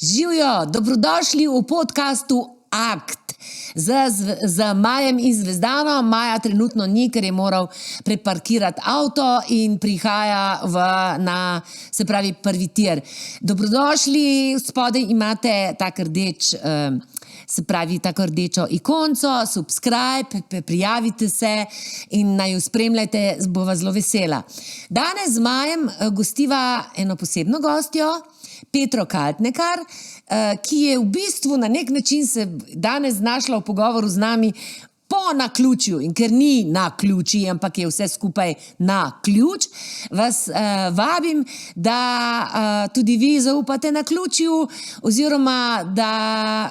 Živijo, dobrodošli v podcastu Akt z Majem in Zvezdano. Maja trenutno ni, ker je moral preparkirati avto in prihaja se pravi prvi tir. Dobrodošli, spodaj imate tak rdeč, se pravi tako rdečo ikonco, subscribe, prijavite se in naj jo spremljajte, bova zelo vesela. Danes z Majem gostiva eno posebno gostjo, Petro Kaltnekar, ki je v bistvu na nek način se danes znašla v pogovoru z nami po naključju. In ker ni na ključi, ampak je vse skupaj na ključ, vas vabim, da tudi vi zaupate na ključju, oziroma da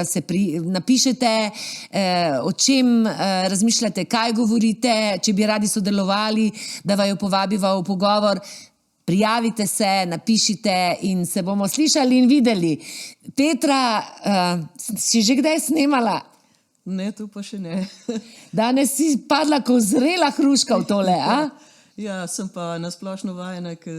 se napišete, o čem razmišljate, kaj govorite, če bi radi sodelovali, da vaju povabiva v pogovor. Prijavite se, napišite in se bomo slišali in videli. Petra, si že kdaj snemala? Ne, to pa še ne. Danes si padla kot zrela hruška v tole, a? Ja, sem pa nasplošno vajena, ker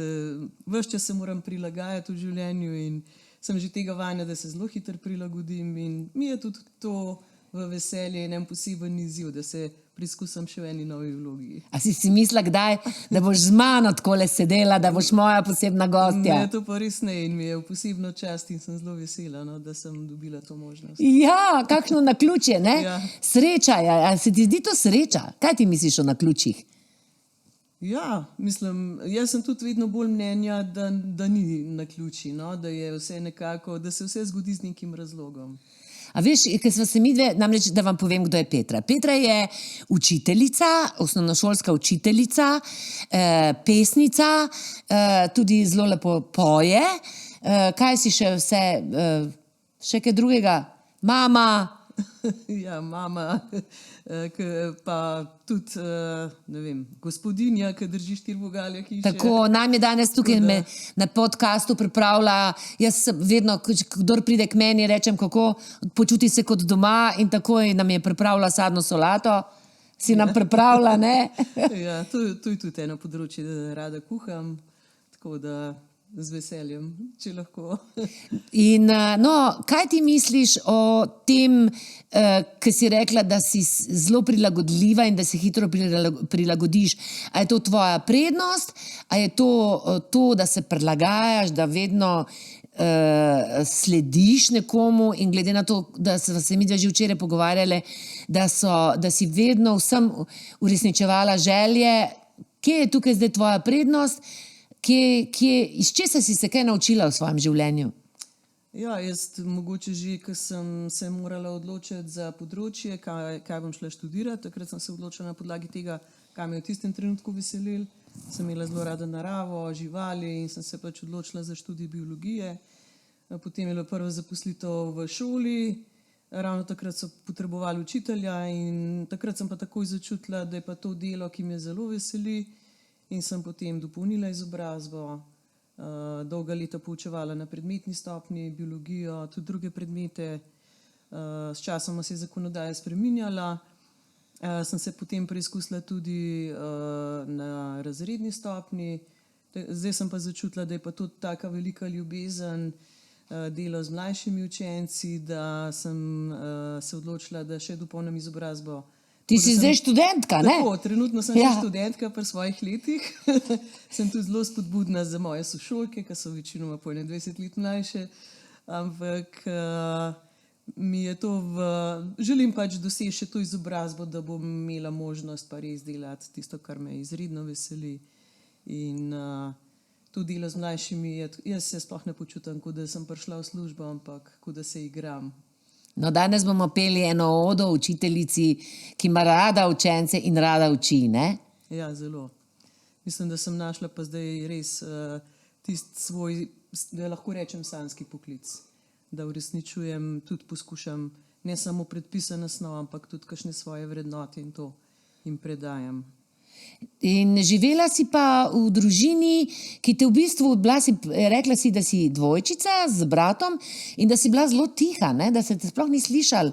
ves čas se moram prilagajati v življenju in sem že tega vajena, da se zelo hitro prilagodim in mi je tudi to v veselje in en poseben izziv, da se preizkusim še v eni novi vlogi. A si mislila kdaj, da boš z mano takole sedela, da boš moja posebna gostja? Ne, to pa res ne in mi je v posebno čast in sem zelo vesela, no, da sem dobila to možnost. Ja, kakšno naključje, ne? Ja. Sreča, a se ti zdi to sreča? Kaj ti misliš o naključjih? Ja, mislim, jaz sem tudi vedno bolj mnenja, da ni naključij, no, da je vse nekako, da se vse zgodi z nekim razlogom. A veš, ker sva se midve, namreč, da vam povem, kdo je Petra. Petra je učiteljica, osnovnošolska učiteljica, pesnica, tudi zelo lepo poje. Kaj si še vse, še kaj drugega? Mama. Ja, mama, pa tudi, ne vem, gospodinja, ki drži 4 vogale hiše. Tako, nam je danes tukaj na podcastu pripravila, jaz vedno, kdor pride k meni, rečem, kako počuti se kot doma in takoj nam je pripravila sadno solato. Si nam pripravila, ne? Ja, to je tudi eno področje, da rada kuham, tako da z veseljem, če lahko. In no, kaj ti misliš o tem, ki si rekla, da si zelo prilagodljiva in da se hitro prilagodiš? A je to tvoja prednost? A je to, da se prilagajaš, da vedno slediš nekomu in glede na to, da sva se midve že včeraj pogovarjale, da si vedno vsem uresničevala želje? Kje je tukaj zdaj tvoja prednost? Iz česa si se kaj naučila v svojem življenju? Ja, jaz mogoče že, ko sem se morala odločiti za področje, kaj bom šla študirati, takrat sem se odločila na podlagi tega, kaj me je v tistem trenutku veselilo. Sem imela zelo rada naravo, živali in sem se pač odločila za študij biologije. Potem je bila prva zaposlitev v šoli, ravno takrat so potrebovali učitelja in takrat sem pa takoj začutila, da je pa to delo, ki me zelo veseli. In sem potem dopolnila izobrazbo, dolga leta poučevala na predmetni stopnji, biologijo, tudi druge predmete. S časoma se je zakonodaja spreminjala. Sem se potem preizkusila tudi na razredni stopnji. Zdaj sem pa začutila, da je pa to taka velika ljubezen, delo z mlajšimi učenci, da sem se odločila, da še dopolnim izobrazbo. Ti si zdaj študentka, ne? Tako, trenutno sem še študentka pri svojih letih. Sem tudi zelo spodbudna za moje sošolke, ki so večinoma po 21 let mlajše. Ampak mi je to želim pač doseči to izobrazbo, da bom imela možnost pa res delati tisto, kar me izredno veseli. In to delo z mlajšimi, jaz se sploh ne počutim, kot da sem prišla v službo, ampak kot da se igram. No, danes bomo peli eno odo učiteljici, ki ima rada učence in rada uči, ne? Ja, zelo. Mislim, da sem našla pa zdaj res tisti svoj, da lahko rečem sanjski poklic. Da uresničujem, tudi poskušam ne samo predpisane snov, ampak tudi kakšne svoje vrednote in to jim predajam. In živela si pa v družini, ki te v bistvu, rekla si, da si dvojčica z bratom in da si bila zelo tiha, ne? Da se te sploh ni slišal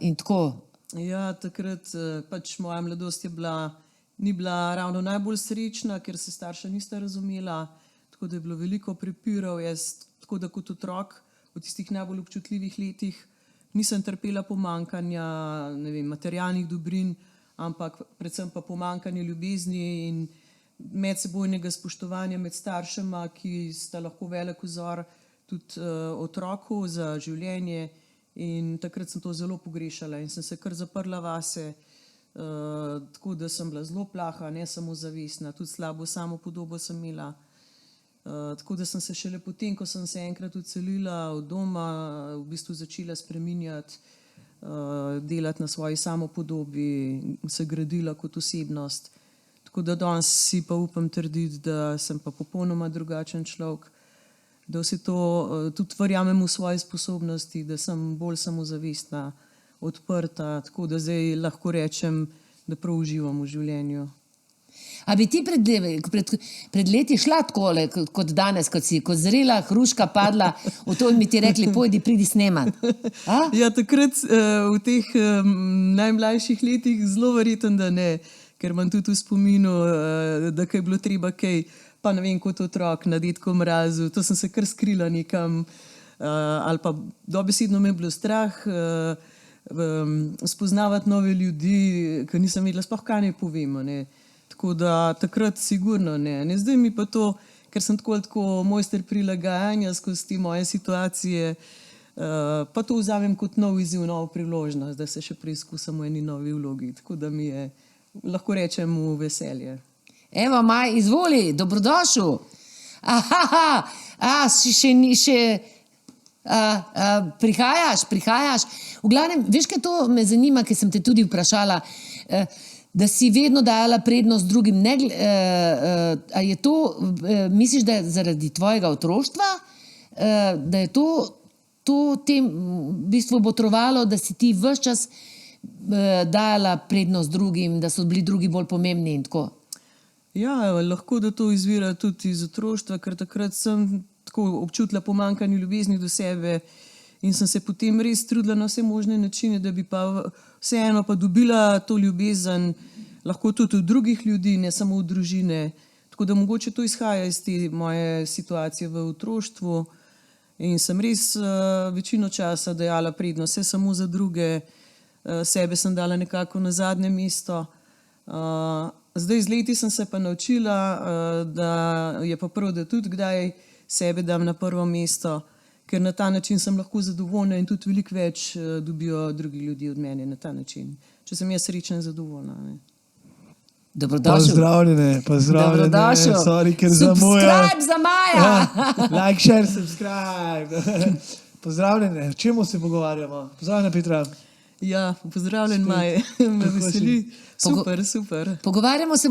in tako. Ja, takrat pač moja mladost ni bila ravno najbolj srečna, ker se starša nista razumela, tako da je bilo veliko prepirov. Jaz tako da kot otrok v tistih najbolj občutljivih letih nisem trpela pomankanja, ne vem, materialnih dobrin, ampak predvsem pa pomankanje ljubezni in medsebojnega spoštovanja med staršema, ki sta lahko velik vzor tudi otroku za življenje. In takrat sem to zelo pogrešala in sem se kar zaprla vase, tako da sem bila zelo plaha, ne samo zavestna, tudi slabo samopodobo sem imela. Tako da sem se šele potem, ko sem se enkrat odselila od doma, v bistvu začela spreminjati, delati na svoji samopodobi, se gradila kot osebnost. Tako da danes si pa upam trditi, da sem pa popolnoma drugačen človek, da vse to tudi verjamem v svoje sposobnosti, da sem bolj samozavestna, odprta, tako da zdaj lahko rečem, da prav uživam v življenju. A bi ti pred leti šla takole, kot danes, kot si, kot zrela hruška padla, v to in mi ti rekli, pojdi, pridi snemat. Ja, takrat v teh najmlajših letih zelo verjetno, da ne, ker imam tudi v spominu, da je bilo treba kaj, pa ne vem, kot otrok na Dedku Mrazu, to sem se kar skrila nekam, ali pa dobesedno me je bilo strah spoznavati nove ljudi, ker nisem vedela, sploh kaj naj povemo, ne. Tako da takrat sigurno ne. Zdaj mi pa to, ker sem tako mojster prilagajanja skozi te moje situacije, pa to vzamem kot nov izziv, novo priložnost, da se še preizkusim v eni novi vlogi. Tako da mi je, lahko rečem, v veselje. Evo, Maj, izvoli, dobrodošel. Prihajaš. V glavnem, veš, kaj to me zanima, ker sem te tudi vprašala, da si vedno dajala prednost drugim. A je to, misliš, da je zaradi tvojega otroštva, da je to tem v bistvu botrovalo, da si ti ves čas dajala prednost drugim, da so bili drugi bolj pomembni in tako? Ja, lahko da to izvira tudi iz otroštva, ker takrat sem tako občutila pomankanje ljubezni do sebe in sem se potem res trudila na vse možne načine, da bi pa vseeno pa dobila to ljubezen, lahko tudi od drugih ljudi, ne samo od družine. Tako da mogoče to izhaja iz te moje situacije v otroštvu in sem res večino časa dajala prednost, vse samo za druge, sebe sem dala nekako na zadnje mesto. Zdaj z leti sem se pa naučila, da je pa prav, da tudi kdaj sebe dam na prvo mesto, ker na ta način sem lahko zadovoljna in tudi veliko več dobijo drugi ljudi od mene na ta način. Če sem jaz srečna in zadovoljna. Ne. Dobrodošel. Pozdravljene. Sorry, ker zamujam. Subscribe za Maja. Like, share, subscribe. Pozdravljene. O čemu se pogovarjamo? Pozdravljena, Petra. Ja, pozdravljen, Maj. Me veseli. Super. Pogovarjamo se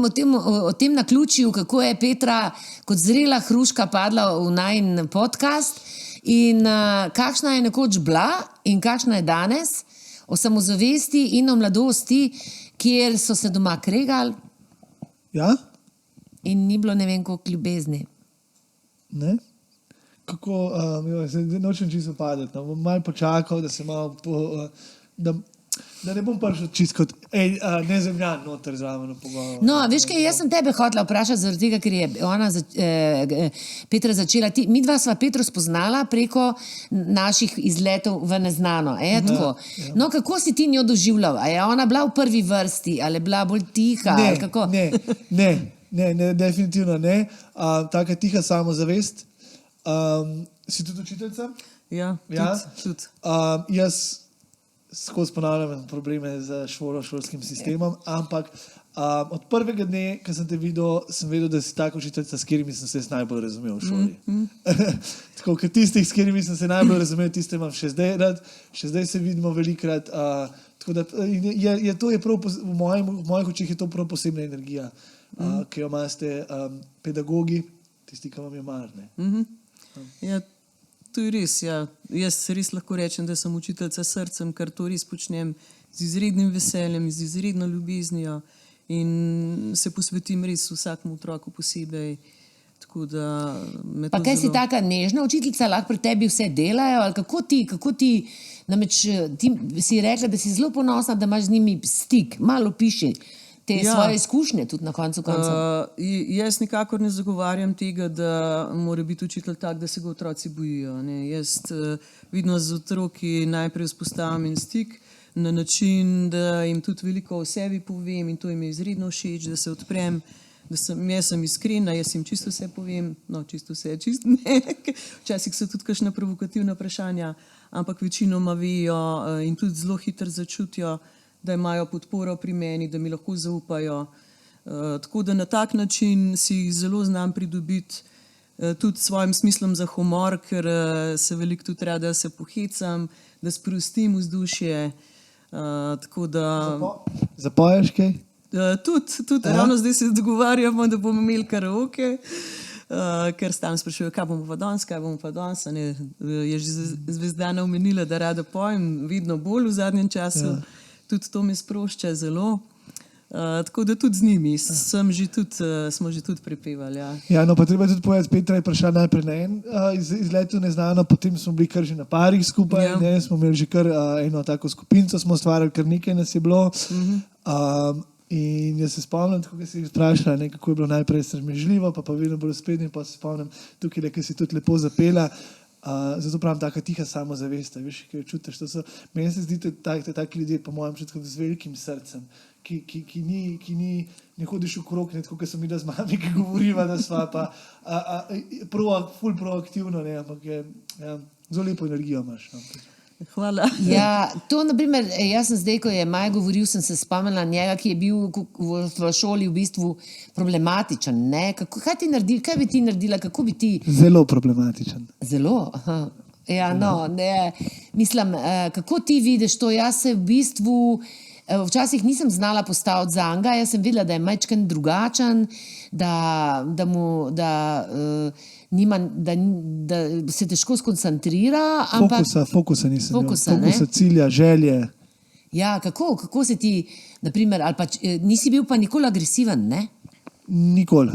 o tem naključju, kako je Petra kot zrela hruška padla v najin podcast in kakšna je nekoč bila in kakšna je danes, o samozavesti in o mladosti, kjer so se doma kregali. Ja? In ni bilo ne vem koliko ljubezni. Ne? Kako, nočem čisto padeti, no, bom malo počakal, da se malo da ne bom prišel čisto kot nezemljan noter zraven v pogovor. No, veš kaj, jaz sem tebe hotela vprašati zaradi tega, ker je ona Petra začela. Midva sva Petro spoznala preko naših izletov v neznano. Tako. No, kako si ti njo doživljal? A je ona bila v prvi vrsti? Ali je bila bolj tiha? Ne, definitivno ne. Taka tiha samozavest. Si tudi učiteljica? Ja, tudi. Jaz skozi ponavljam probleme z šolskim sistemom, ampak od prvega dne, ko sem te videl, sem vedel, da si taka učiteljica, s katerimi sem se najbolj razumel v šoli. Tako, ker tistih, s katerimi sem se najbolj razumel, tiste imam še zdaj rad, še zdaj se vidimo velikrat. Tako da v mojih očih je to prav posebna energija, ki jo imate pedagogi, tisti, ki vam je mar. Ja, to je res, ja. Jaz res lahko rečem, da sem učiteljica s srcem, ker to res počnem z izrednim veseljem, z izredno ljubeznijo in se posvetim res vsakemu otroku posebej. Tako da me pa kaj si taka nežna učiteljica, lahko pri tebi vse delajo? Ali kako ti, namreč ti si rekla, da si zelo ponosna, da imaš z njimi stik, malo piši. te svoje izkušnje tudi na koncu koncev. Jaz nikakor ne zagovarjam tega, da mora biti učitelj tak, da se ga otroci bojijo. Ne. Jaz vidno z otroki najprej vzpostavim en stik na način, da jim tudi veliko o sebi povem in to jim je izredno všeč, da se odprem, jaz sem iskrena, jaz jim čisto vse povem, no čisto vse, čisto ne, včasih so tudi kakšna provokativna vprašanja, ampak večinoma vejo in tudi zelo hitro začutijo, da imajo podporo pri meni, da mi lahko zaupajo. Tako da na tak način si jih zelo znam pridobiti tudi s svojim smislom za humor, ker se veliko tudi rada se pohecam, da sprostim vzdušje. Tako da... Zapoješ kaj? Tudi ravno zdaj se dogovarjamo, da bomo imeli karaoke, ker stalno sprašujejo, kaj bomo pa danes. Je že Zvezdana omenila, da rada pojem, vidno bolj v zadnjem času. Ja. Tudi to me sprošča zelo. Tako da tudi z njimi smo že tudi prepevali. Ja. Ja, no, pa treba tudi povedati, Petra je prišla najprej na en izlet v neznano, potem smo bili kar že na parih skupaj, ja. Ne, smo imeli že kar eno tako skupinco, smo ustvarjali, kar nekaj nas je bilo. In jaz se spomnim, tako si jih vprašala, ne, kako je bilo najprej sramežljivo, pa vedno bolj usprednje, pa se spomnim tukaj, ki si tudi lepo zapela. Zato pravim, taka tiha samozavest, veš, ki jo čutiš. Meni se zdi, da taki ljudje, po mojem čutku, z velikim srcem, ki ne hodiš okrog, ne tako, kot sem videla z mami, ki govoriva, da sva pa ful proaktivno, ne, ampak je, ja, zelo lepo energijo imaš. Hvala. Ja, to naprimer, jaz sem zdaj, ko je Maj govoril, sem se spomnila njega, ki je bil v šoli v bistvu problematičen. Ne? Kaj bi ti naredila, kako bi ti... Zelo problematičen. Zelo? Aha. Ja, no, ne. Mislim, kako ti vidiš to? Jaz se v bistvu včasih nisem znala postaviti za njega, jaz sem videla, da je majčken drugačen, da se težko skoncentrira. Fokusa nisem. Fokusa, cilja, želje. Ja, kako se ti, naprimer, ali pa nisi bil pa nikoli agresiven, ne? Nikoli.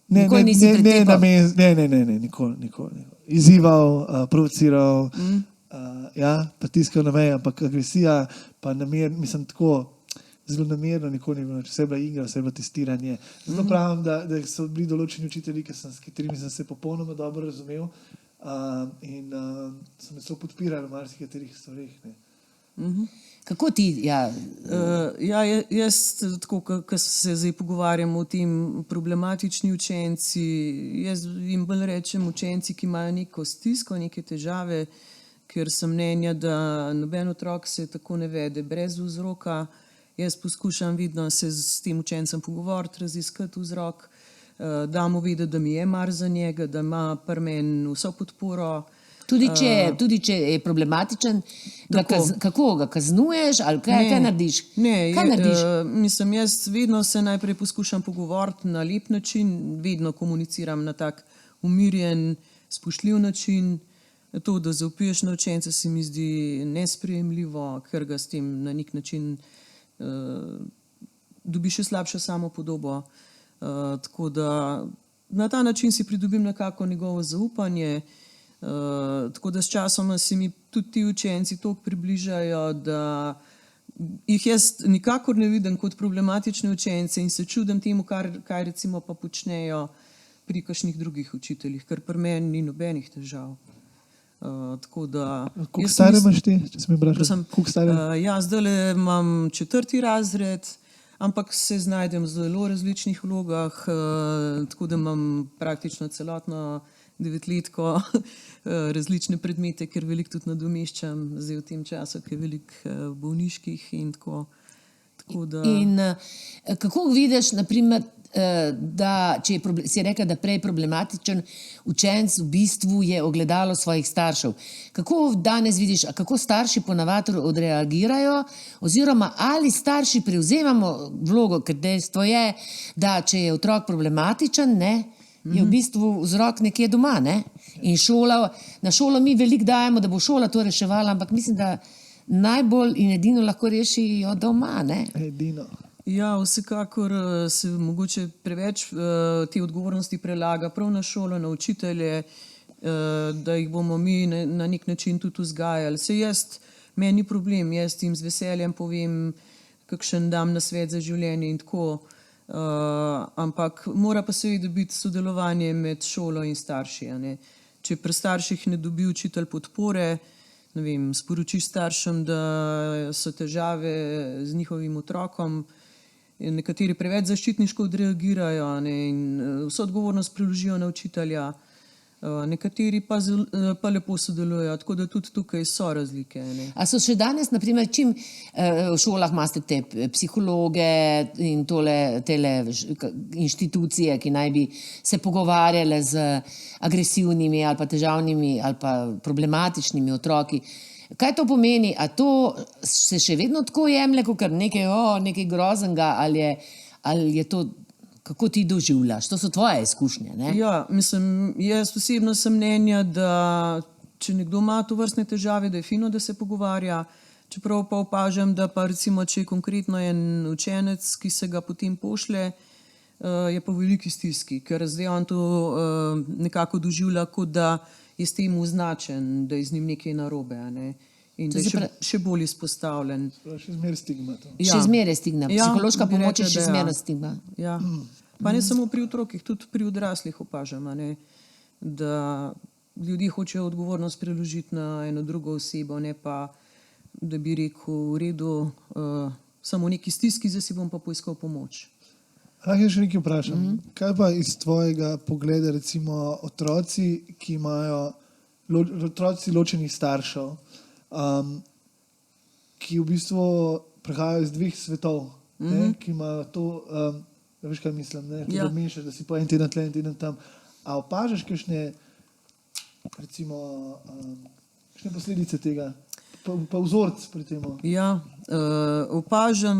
Nikoli nisi pretepal? Ne, nikoli. Izzival, provociral, ja, pritiskal na meje, ampak agresija, pa mislim tako, zelo namerno, nikoli ni bilo, vse je bila igra, vse je bilo testiranje. Zato pravim, da so bili določeni učitelji, s katerimi sem se popolnoma dobro razumel in so me so podpirali v marsikaterih stvareh. Kako ti? Ja, jaz, tako, ko se zdaj pogovarjamo o tem problematični učenci, jaz jim bolj rečem učenci, ki imajo neko stisko, neke težave, ker sem mnenja, da noben otrok se tako ne vede brez vzroka. Jaz poskušam vidno se s tem učencem pogovoriti, raziskati vzrok, da mu vedeti, da mi je mar za njega, da ima pri meni vso podporo. Tudi če je problematičen, kako ga kaznuješ ali kaj narediš? Mislim, jaz vedno se najprej poskušam pogovoriti na lep način, vedno komuniciram na tak umirjen, spoštljiv način. To, da zaupiješ na učence, se mi zdi nesprejemljivo, ker ga s tem na nek način dobiš še slabšo samopodobo. Tako da na ta način si pridobim nekako njegovo zaupanje. Tako da s časoma se mi tudi ti učenci toliko približajo, da jih jaz nikakor ne vidim kot problematične učence in se čudim temu, kaj recimo pa počnejo pri kakšnih drugih učiteljih, ker pri meni ni nobenih težav. Koliko stare imaš ti, če sem vprašal? Ja, zdaj imam 4. razred, ampak se znajdem v zelo različnih vlogah, tako da imam praktično celotno 9-letko različne predmete, ker veliko tudi nadomeščam zdaj v tem času, ker je veliko bolniških in tako. In kako vidiš, naprimer, da če si rekla, da prej problematičen učenec v bistvu je ogledalo svojih staršev. Kako danes vidiš, kako starši ponavadi odreagirajo oziroma ali starši prevzemamo vlogo, ker dejstvo je, da če je otrok problematičen, ne, je v bistvu vzrok nekje doma, ne? In na šolo mi veliko dajemo, da bo šola to reševala, ampak mislim, da najbolj in edino lahko rešijo doma, ne? Edino. Ja, vsekakor se mogoče preveč te odgovornosti prelaga prav na šolo, na učitelje, da jih bomo mi na nek način tudi vzgajali. Meni problem, jaz jim z veseljem povem, kakšen dam na svet za življenje in tako. Ampak mora pa seveda biti sodelovanje med šolo in starši. A ne. Če pri starših ne dobi učitelj podpore, ne vem, sporočiš staršem, da so težave z njihovim otrokom, nekateri preveč zaščitniško odreagirajo, ne, in vso odgovornost preložijo na učitelja, nekateri pa lepo sodelujejo, tako da tudi tukaj so razlike. Ne. A so še danes, naprimer, čim v šolah imate te psihologe in tele inštitucije, ki naj bi se pogovarjale z agresivnimi ali pa težavnimi ali pa problematičnimi otroki. Kaj to pomeni? A to se še vedno tako jemlje, kot nekaj groznega, ali je to, kako ti doživljaš? To so tvoje izkušnje, ne? Ja, mislim, jaz osebno sem mnenja, da če nekdo ima tovrstne težave, da je fino, da se pogovarja, čeprav pa opažam, da pa recimo, če je konkretno en učenec, ki se ga potem pošlje, je pa v veliki stiski, ker zdaj on to nekako doživlja, kot da je s tem označen, da je z njim nekaj narobe, ne? In da je še bolj izpostavljen. Še zmeraj stigma to. Še zmeraj stigma. Psihološka pomoč je še zmeraj stigma. Ja. Pa ne samo pri otrokih, tudi pri odraslih opažam, ne? Da ljudje hočejo odgovornost preložiti na eno drugo osebo, ne pa, da bi rekel, v redu, samo v neki stiski, zdaj si bom pa poiskal pomoč. Lahko še nekaj vprašam. Kaj pa iz tvojega pogleda, recimo otroci, ki imajo otroci ločenih staršev, ki v bistvu prihajajo iz dveh svetov, ne, ki imajo to, veš kaj mislim, ne, da mešaš, da si po en teden tle, en teden tam. A opažaš kakšne, recimo, kakšne posledice tega? Pa vzorc pri tem? Ja, opažam,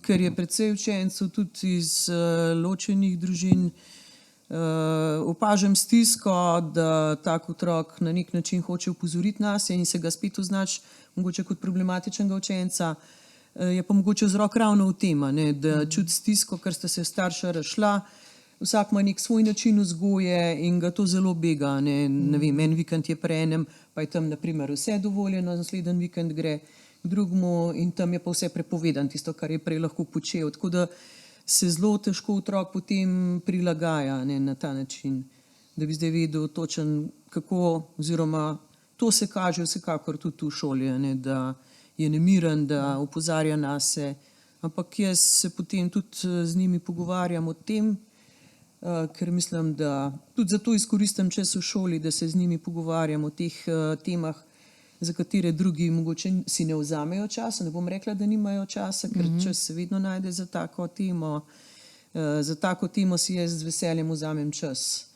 ker je precej učencev tudi iz ločenih družin, opažam stisko, da tak otrok na nek način hoče opozoriti nas in se ga spet označi mogoče kot problematičnega učenca, je pa mogoče vzrok ravno v tem, ne, da čuti stisko, ker sta se starša razšla, vsak ima nek svoj način vzgoje in ga to zelo bega. Ne vem, en vikend je pri enem, pa je tam naprimer vse dovoljeno, naslednji vikend gre k drugemu in tam je pa vse prepovedano, tisto, kar je prej lahko počel. Tako da se zelo težko otrok potem prilagaja, ne, na ta način, da bi zdaj vedel točen kako, oziroma to se kaže vsekakor tudi v šoli, ne, da je nemiren, da opozarja nase, ampak jaz se potem tudi z njimi pogovarjam o tem, ker mislim, da tudi zato izkoristim čas v šoli, da se z njimi pogovarjam o teh temah, za katere drugi mogoče si ne vzamejo časa. Ne bom rekla, da nimajo časa, ker čas se vedno najde za tako temo. Za tako temo si jaz z veseljem vzamem čas.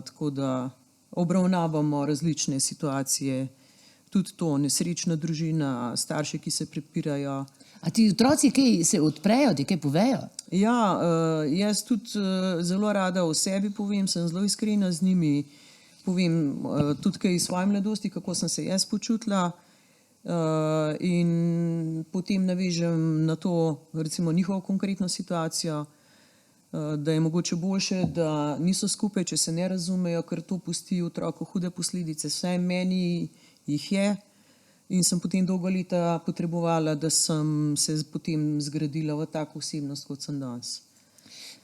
Tako da obravnavamo različne situacije, tudi to, nesrečna družina, starši, ki se prepirajo. A ti otroci kaj se odprejo, ti kaj povejo? Ja, jaz tudi zelo rada o sebi povem, sem zelo iskrena z njimi, povem tudi kaj iz svoje mladosti, kako sem se jaz počutila in potem navežem na to, recimo njihovo konkretno situacijo, da je mogoče boljše, da niso skupaj, če se ne razumejo, ker to pusti otroku hude posledice. Vsaj meni jih je. In sem potem dolgo leta potrebovala, da sem se potem zgradila v tako osebnost, kot sem danes.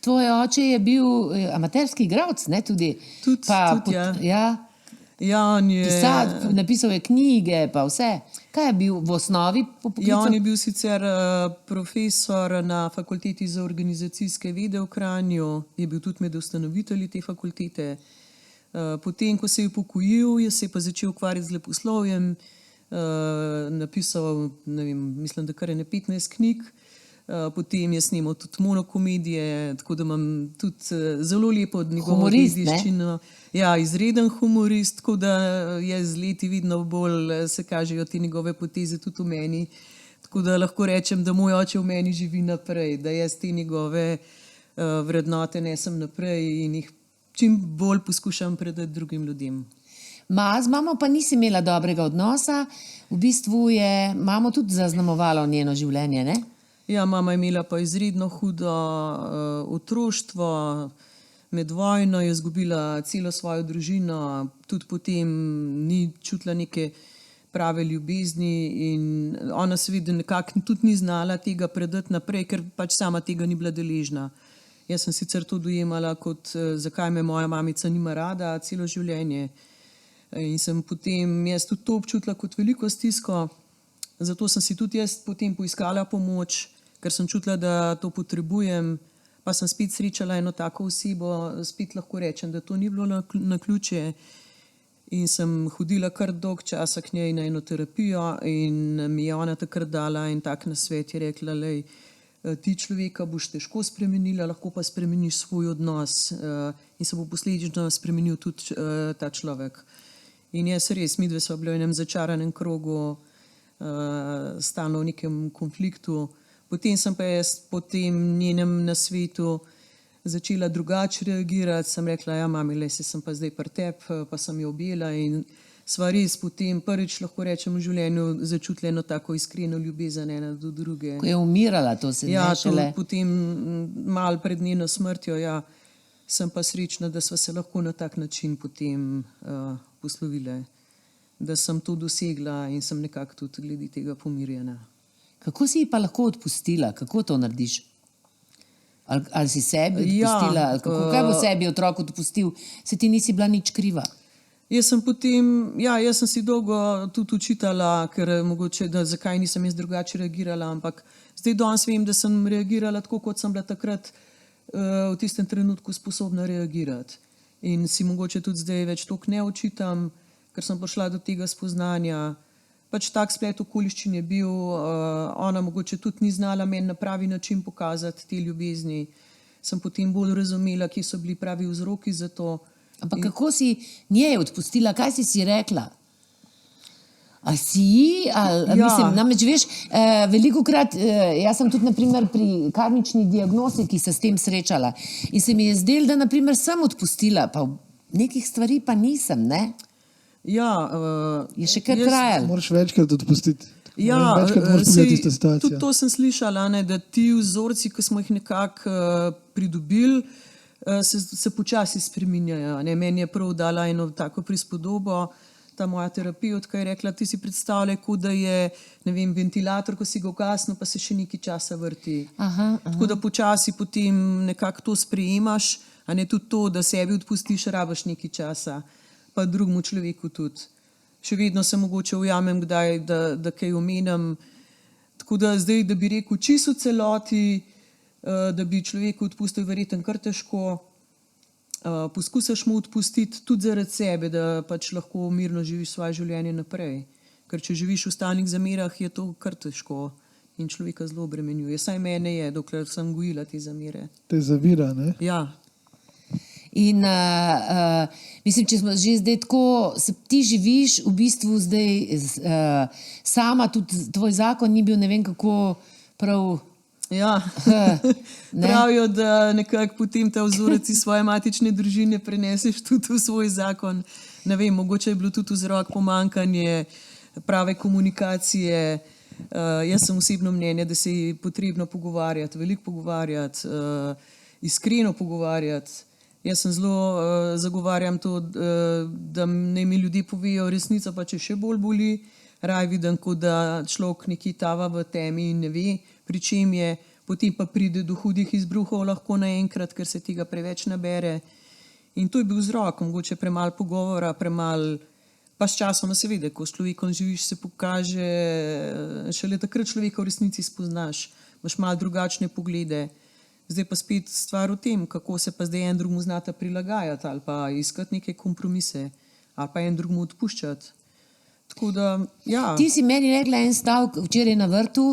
Tvoj oče je bil amaterski igralec, ne, tudi? Tudi, ja. Ja, on je... Napisal je knjige, pa vse. Kaj je bil v osnovi po poklicu? Ja, on je bil sicer profesor na fakulteti za organizacijske vede v Kranju, je bil tudi med ustanovitelji te fakultete. Potem, ko se je upokojil, se je pa začel ukvarjati z leposlovjem, napisal, ne vem, mislim, da kar je 15 knjig, potem je snimal tudi monokomedije, tako da imam tudi zelo lepo od njegovo dediščino. Ja, izreden humorist, tako da je z leti vidno bolj se kažejo te njegove poteze tudi v meni, tako da lahko rečem, da moj oče v meni živi naprej, da jaz te njegove vrednote nesem naprej in jih čim bolj poskušam predati drugim ljudem. Z mamo pa nisi imela dobrega odnosa, v bistvu je mamo tudi zaznamovalo njeno življenje, ne? Ja, mama je imela pa izredno hudo otroštvo, med vojno je izgubila celo svojo družino, tudi potem ni čutila neke prave ljubezni in ona seveda nekako tudi ni znala tega predati naprej, ker pač sama tega ni bila deležna. Jaz sem sicer to dojemala kot, zakaj me moja mamica nima rada celo življenje. In sem potem jaz tudi to občutila kot veliko stisko, zato sem si tudi jaz potem poiskala pomoč, ker sem čutila, da to potrebujem, pa sem spet srečala eno tako osebo, spet lahko rečem, da to ni bilo naključje. In sem hodila kar dolg časa k njej na eno terapijo in mi je ona takrat dala en tak nasvet, je rekla, lej, ti človeka boš težko spremenila, lahko pa spremeniš svoj odnos in se bo posledično spremenil tudi ta človek. In jaz res, midve sva bili v enem začaranem krogu, stalno v nekem konfliktu. Potem sem pa jaz po tem njenem nasvetu začela drugače reagirati. Sem rekla, ja, mami, le sem pa zdaj pri tebi, pa sem jo objela in sva res potem prvič, lahko rečem, v življenju začutila eno tako iskreno ljubezen ena do druge. Ko je umirala, to se Ja, ne šele. potem malo pred njeno smrtjo, ja, sem pa srečna, da sva se lahko na tak način potem poslovile. Da sem to dosegla in sem nekako tudi glede tega pomirjena. Kako si ji pa lahko odpustila? Kako to narediš? Ali si sebi odpustila? Ja, Kaj bo sebi otrok odpustil? Se ti nisi bila nič kriva? Jaz sem si dolgo tudi učitala, ker mogoče, da zakaj nisem jaz drugače reagirala, ampak zdaj danes vem, da sem reagirala tako, kot sem bila takrat v tistem trenutku sposobna reagirati. In si mogoče tudi zdaj več toliko ne očitam, ker sem prišla do tega spoznanja. Pač tak splet okoliščin je bil, ona mogoče tudi ni znala meni na pravi način pokazati te ljubezni. Sem potem bolj razumela, kje so bili pravi vzroki za to. Ampak kako si njej odpustila? Kaj si rekla? A si ji? Mislim, namreč veš, velikokrat, jaz sem tudi naprimer pri karmični diagnostiki se s tem srečala in se mi je zdelo, da naprimer sem odpustila, pa nekih stvari pa nisem, ne? Ja, Je še kar trajalo. Moraš večkrat odpustiti. Ja, Večkrat moraš pogledati isto tudi situacijo. to sem slišala, ne, da ti vzorci, ki smo jih nekako pridobili, se počasi spreminjajo. Ne. Meni je prav dala eno tako prispodobo, ta moja terapeutka je rekla, ti si predstavljaj, kot da je, ne vem, ventilator, ko si ga ugasnil, pa se še nekaj časa vrti. Tako da počasi potem nekako to sprejemaš, a ne tudi to, da sebi odpustiš, rabaš nekaj časa, pa drugemu človeku tudi. Še vedno se mogoče ujamem kdaj, da kaj omenim. Tako da zdaj, da bi rekel čisto v celoti, da bi človeku odpustil, verjetno kar težko. Poskusiš mu odpustiti tudi zaradi sebe, da pač lahko mirno živiš svoje življenje naprej. Ker če živiš v stalnih zamerah, je to kar težko in človeka zelo obremenjuje. Saj mene je, dokler sem gojila te zamere. Te zavira, ne? Ja. In mislim, če smo že zdaj tako, ti živiš v bistvu zdaj sama, tudi tvoj zakon ni bil ne vem kako prav. Ja. Ne. Pravijo, da nekako potem ta vzorec iz svoje matične družine preneseš tudi v svoj zakon. Ne vem, mogoče je bilo tudi vzrok pomanjkanje prave komunikacije. Jaz sem osebno mnenja, da se je potrebno pogovarjati, veliko pogovarjati, iskreno pogovarjati. Jaz sem zelo zagovarjam to, da naj mi ljudje povejo resnico, pa če še bolj boli, raj vidim, kot da človek nekje tava v temi in ne ve, pri čem je, potem pa pride do hudih izbruhov lahko naenkrat, ker se tega preveč nabere. In to je bil vzrok, mogoče premalo pogovora, premalo, pa s časom seveda, ko s človekom živiš, se pokaže, šele takrat človeka v resnici spoznaš, imaš malo drugačne poglede. Zdaj pa spet stvar v tem, kako se pa zdaj en drugmu znata prilagajati ali pa iskati neke kompromise ali pa en drugmu odpuščati. Tako da, ja. Ti si meni rekla en stavek včeraj na vrtu,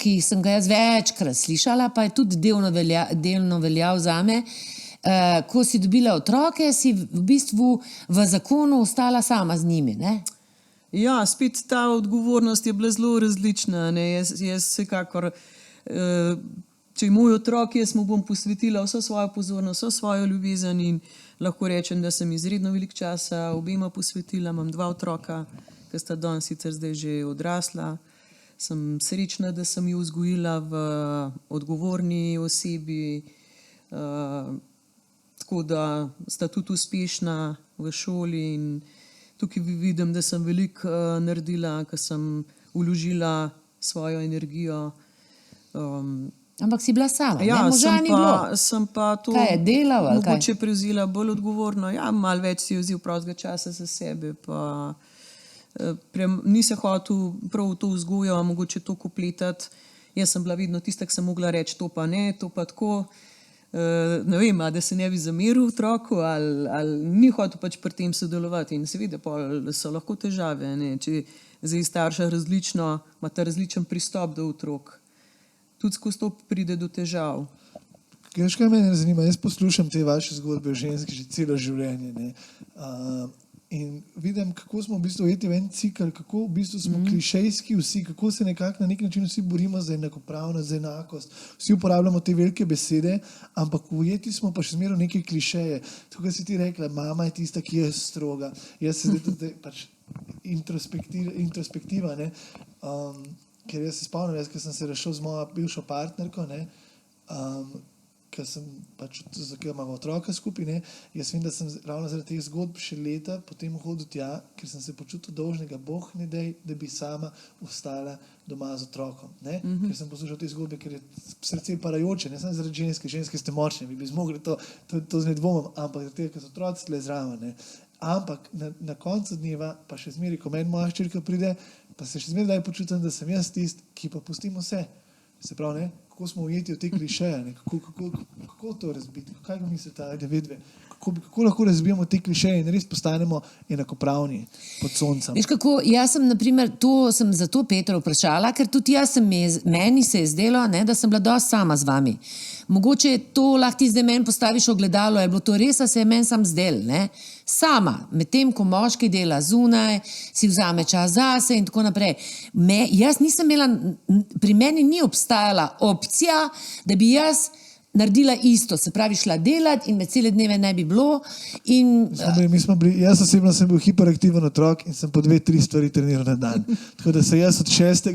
ki sem ga jaz večkrat slišala, pa je tudi delno veljal zame. Ko si dobila otroke, si v bistvu v zakonu ostala sama z njimi, ne? Ja, spet ta odgovornost je bila zelo različna. Ne? Jaz vsekakor, če je moj otrok, jaz mu bom posvetila vso svojo pozornost, vso svojo ljubezen in lahko rečem, da sem izredno veliko časa obema posvetila. Imam 2 otroka, ki sta danes sicer zdaj že odrasla. Sem srečna, da sem jo vzgojila v odgovorni osebi, tako da sta tudi uspešna v šoli in tukaj vidim, da sem veliko naredila, ker sem vložila svojo energijo. Ampak si bila sama, Ja, ne? Moža ni bilo. sem pa to Kaj je delal ali kaj? mogoče prevzela bolj odgovorno. Ja, malo več si vzel prostega časa za sebe, pa nisem hotel prav v to vzgojo, mogoče to kopletati. Jaz sem bila vedno tista, ki sem mogla reči to pa ne, to pa tako. Ne vem, da se ne bi zameril otroku ali ni hotel pač pri tem sodelovati. In seveda so lahko težave, ne? Če zdaj starša različno, imata različen pristop do otrok. Tudi skozi to pride do težav. Veš, kaj mene zanima? Jaz poslušam te vaše zgodbe o ženski že celo življenje. Ne? In vidim, kako smo v bistvu ujeti v en cikl, kako v bistvu smo klišejski vsi, kako se nekako na nek način vsi borimo za enakopravnost, za enakost. Vsi uporabljamo te velike besede, ampak ujeti smo pa še zmeraj neke klišeje. Tukaj si ti rekla, mama je tista, ki je stroga. Jaz se zdaj tudi pač introspektiva, ne? Ker jaz se spomnim, ker sem se rešil z mojo bivšo partnerko, ne? Ker sem pač, ker imamo otroka skupaj, ne? Jaz vem, da sem ravno zaradi teh zgodb še leta potem hodil tja, ker sem se počutil dolžnega, Bog ne daj, da bi sama ostala doma z otrokom, ne? Ker sem poslušal te zgodbe, ker je srce parajoče, ne samo zaradi ženske ste močni, bi zmogli to z nedvomom, ampak zaradi tega, ker so otroci tle zraven, ne? Ampak na koncu dneva, pa še zmeri, ko meni moja hčerka pride, pa se še zmeri počutim, da sem jaz tisti, ki pa pustim vse. Se pravi, ne? Kako smo ujeti v te klišeje, ne? Kako to razbiti? Kaj ga mislite, ajde vedve? Kako lahko razbijemo te klišeje in res postanemo enakopravni pod soncem? Veš kako, jaz sem naprimer, to sem zato Petro vprašala, ker tudi meni se je zdelo, ne, da sem bila dosti sama z vami. Mogoče to lahko ti zdaj meni postaviš ogledalo, je bilo to res, a se je meni sam zdel, ne? Sama, medtem ko moški dela zunaj, si vzame čas zase in tako naprej. Jaz nisem imela, pri meni ni obstajala opcija, da bi jaz naredila isto, se pravi šla delati in me cele dneve ne bi bilo. Jaz osebno sem bil hiperaktiven otrok in sem po 2-3 stvari treniral na dan. Tako da se jaz od 6.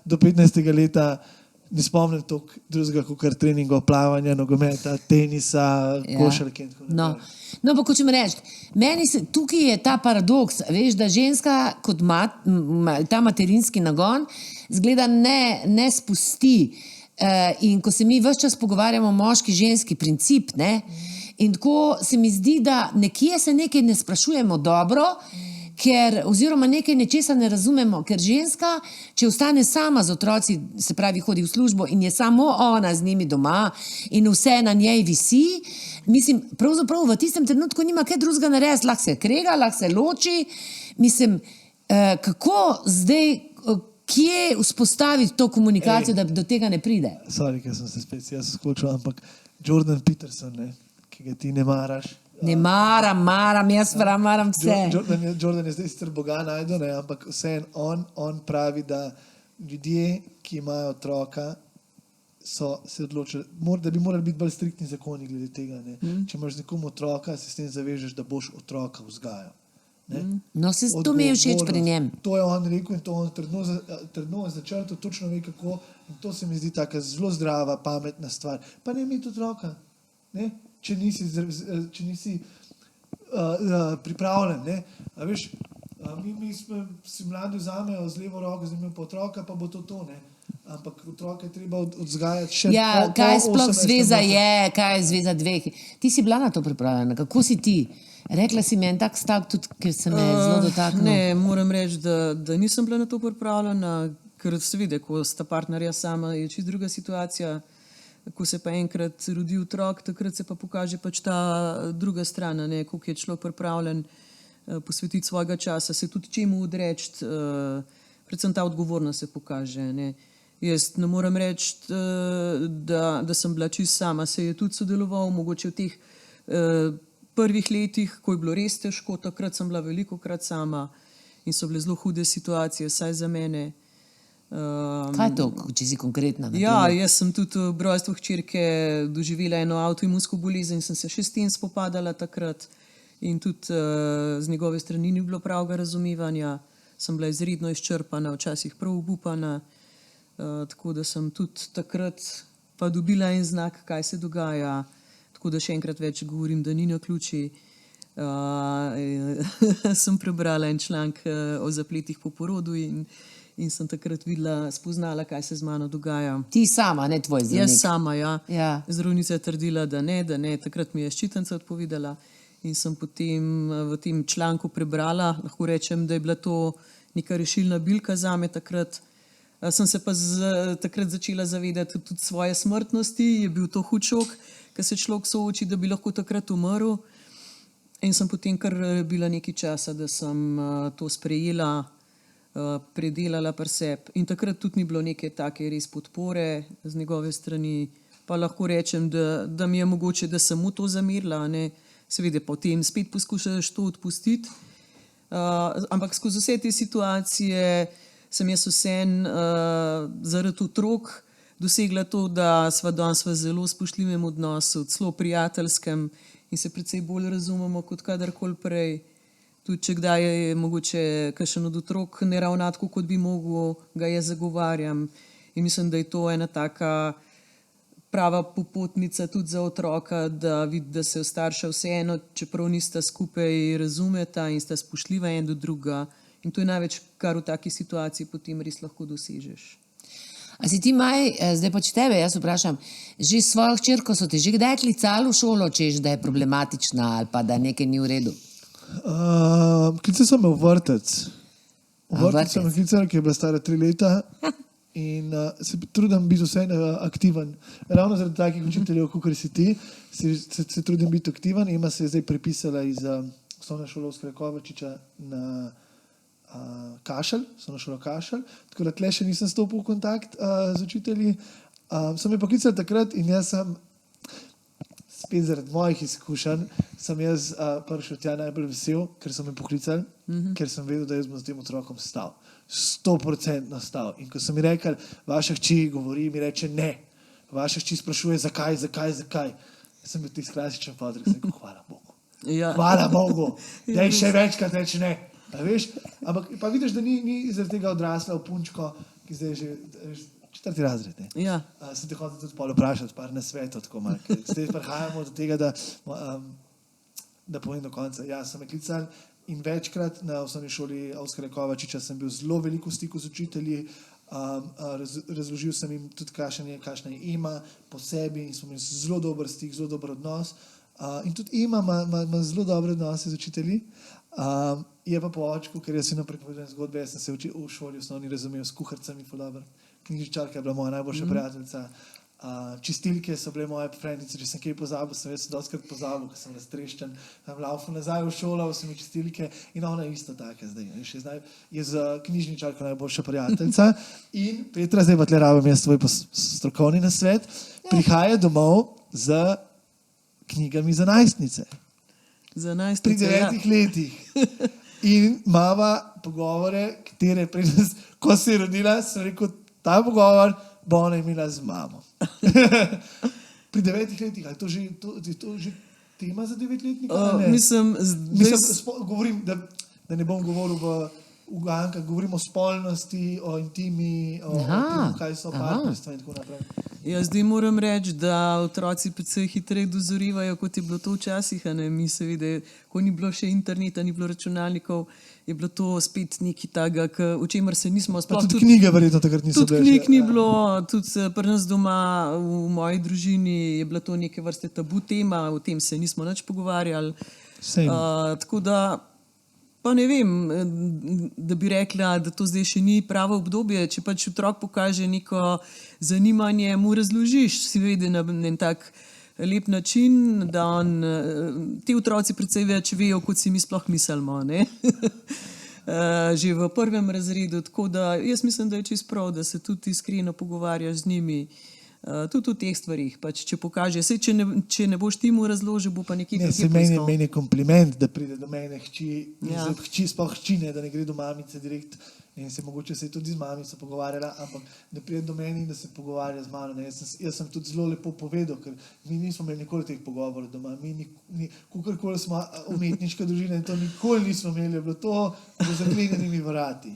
do 15. leta ne spomnim toliko drugega kot treningov, plavanja, nogometa, tenisa, košarke in tako naprej. No, pa hočem reči, tukaj je ta paradoks, veš, da ženska kot ta materinski nagon zgleda ne spusti. In ko se mi ves čas pogovarjamo o moški-ženski princip, ne, in tako se mi zdi, da nekje se nekaj ne sprašujemo dobro, oziroma nekaj nečesa ne razumemo, ker ženska, če ostane sama z otroci, se pravi hodi v službo in je samo ona z njimi doma in vse na njej visi, mislim, pravzaprav v tistem trenutku nima kaj drugega narediti, lahko se krega, lahko se loči, mislim, kako zdaj, kje vzpostaviti to komunikacijo, da do tega ne pride? Sorry, ker sem se spet jaz skočil, ampak Jordan Peterson, ne, ki ga ti ne maraš. Ne maram, jaz maram vse. Jordan je zdaj sicer Boga najdu, ne, ampak vseeno on pravi, da ljudje, ki imajo otroka, so se odločili, da bi morali biti bolj striktni zakoni glede tega. Ne. Če imaš nekomu otroka, se s tem zavežeš, da boš otroka vzgajal. No, to mi je všeč pri njem. To je on rekel in to on trdno začrtal, točno ve kako, in to se mi zdi taka zelo zdrava, pametna stvar. Pa ne imeti otroka, ne? Če nisi pripravljen. Ne? A veš, mi si mladi vzamejo z levo roko, zdaj imel pa otroka, pa bo to, ne? Ampak otroka je treba odzgajati še kaj sploh zveza je, kaj je zveza dveh. Ti si bila na to pripravljena, kako si ti? Rekla si mi en tak stavek tudi, ker se me zelo dotaknil. Ne, moram reči, da nisem bila na to pripravljena, ker seveda, ko sta partnerja sama, je čisto druga situacija. Ko se pa enkrat rodi otrok, takrat se pa pokaže pač ta druga strana, ne, koliko je človek pripravljen posvetiti svojega časa, se tudi čemu odreči, predvsem ta odgovornost se pokaže. Ne. Jaz ne morem reči, da sem bila čisto sama, se je tudi sodeloval, mogoče v teh prvih letih, ko je bilo res težko, takrat sem bila velikokrat sama in so bile zelo hude situacije, saj za mene. Kaj je to, če si konkretna? Ja, jaz sem tudi v rojstvu hčerke doživela eno avtoimunsko bolezen in sem se še s tem spopadala takrat in tudi z njegove strani ni bilo pravega razumevanja. Sem bila izredno izčrpana, včasih prav obupana, tako da sem tudi takrat pa dobila en znak, kaj se dogaja. Tako da še enkrat več govorim, da ni naključij. Sem prebrala en članek o zapletih po porodu in sem takrat videla, spoznala, kaj se z mano dogaja. Ti sama, ne tvoj zdravnik. Jaz sama, ja. Ja. Zdravnica je trdila, da ne. Takrat mi je ščitnica odpovedala in sem potem v tem članku prebrala. Lahko rečem, da je bila to neka rešilna bilka zame takrat. Sem se pa takrat začela zavedati tudi svoje smrtnosti. Je bil to hud šok, ker se človek sooči, da bi lahko takrat umrl. In sem potem kar bila nekaj časa, da sem to sprejela, predelala pri sebi. In takrat tudi ni bilo neke take res podpore z njegove strani. Pa lahko rečem, da mi je mogoče, da sem mu to zamerila. Ne? Seveda potem spet poskušaš to odpustiti. Ampak skozi vse te situacije sem jaz vseeno zaradi otrok dosegla to, da sva danes v zelo spoštljivem odnosu, celo prijateljskem in se precej bolj razumemo kot kadarkoli prej. Tudi če kdaj je mogoče kakšen od otrok ne ravna tako, kot bi mogel, ga jaz zagovarjam. In mislim, da je to ena taka prava popotnica tudi za otroka, da vidi, da se starša vseeno, čeprav nista skupaj, razumeta in sta spoštljiva en do drugega. In to je največ, kar v taki situaciji potem res lahko dosežeš. A si ti, Maj, zdaj pač tebe, jaz vprašam, že s svojo hčerko so te že kdaj klicali v šolo, češ, da je problematična ali pa da nekaj ni v redu? Klical sem me v vrtec. V vrtec vrtec. sem me klical, ki je bila stara 3 leta in se trudim biti vseeno aktiven. Ravno zaradi takih učiteljev, kot si ti, se trudim biti aktiven. Ima se je zdaj prepisala iz osnovne šole Oskara Kovačiča na Kašelj, osnovno šolo Kašelj, tako da tle še nisem stopil v kontakt z učitelji. Sem me poklical takrat in jaz sem spet zaradi mojih izkušenj sem jaz prišel tja najbolj vesel, ker so me poklicali, ker sem vedel, da jaz bom s tem otrokom stal. 100% stal. In ko so mi rekli, vaša hči govori, mi reče ne. Vaša hči sprašuje, zakaj. Jaz sem bil tisti klasičen fotr, ki sem rekel, hvala Bogu. Ja. Hvala Bogu. Daj še večkrat reči ne. A veš? Ampak pa vidiš, da ni zaradi tega odrasla v punčko, ki zdaj že 4. razred. Ne? Ja. Sem te hotel tudi pol vprašati, par na svetu, tako malo. Zdaj prihajamo do tega, da povem do konca. Ja, sem me klical in večkrat na osnovni šoli Oskara Kovačiča sem bil zelo veliko v stiku z učitelji. Razložil sem jim tudi, kakšna je Ema po sebi in smo imeli zelo dober stik, zelo dober odnos. In tudi Ema ima zelo dobre odnose z učitelji. Je pa po očku, ker jaz si naprepovedam zgodbe, jaz sem se v šoli osnovni razumel s kuharcami, knjižničarka je bila moja najboljša prijateljica, čistilke so bile moje frendice, če sem kaj pozabil, sem jaz dostkrat pozabil, ker sem raztreščen, tam laufal nazaj v šolo, vsemi čistilke in ona je isto taka zdaj. Je z knjižničarko najboljša prijateljica in Petra, zdaj pa tle rabim jaz tvoj strokovni nasvet, prihaja domov z knjigami za najstnice. Za najstnice, pri 9 letih. In imava pogovore, katere ko se je rodila, sem rekel, ta pogovor bo ona imela z mamo. Pri 9 letih, ali je to že tema za 9-letnika? Mislim, govorim, da ne bom govoril v ugankah, govorim o spolnosti, o intimi, o tem, kaj so partnerstva in tako naprej. Ja, zdaj moram reči, da otroci precej hitreje dozorivajo, kot je bilo to včasih. Mi seveda, ko ni bilo še interneta, ni bilo računalnikov, je bilo to spet nekaj takega, o čemer se nismo sploh... Tudi knjige verjetno takrat niso bile. Tudi knjig ni bilo, tudi pri nas doma, v moji družini je bila to neke vrste tabu tema, o tem se nismo nič pogovarjali. Tako da... Pa ne vem, da bi rekla, da to zdaj še ni pravo obdobje. Če pač otrok pokaže neko zanimanje, mu razložiš, si vedi na en tak lep način, da ti otroci precej več vejo, kot si mi sploh mislimo. Že v 1. razredu. Tako da jaz mislim, da je čisto prav, da se tudi iskreno pogovarjaš z njimi. Tudi v teh stvarih, pač, če pokaže. Sej, če ne boš ti mu razložil, bo pa nekje drugje poiskal. Meni je kompliment, da pride do mene hči, sploh hčine, da ne gre do mamice direkt. In se mogoče se je tudi z mamico pogovarjala, ampak da pride do mene in da se pogovarja z mano. Jaz sem tudi zelo lepo povedal, ker mi nismo imeli nikoli teh pogovorov doma. Kakorkoli smo umetniška družina in to nikoli nismo imeli, je bilo to za zaklenjenimi vrati.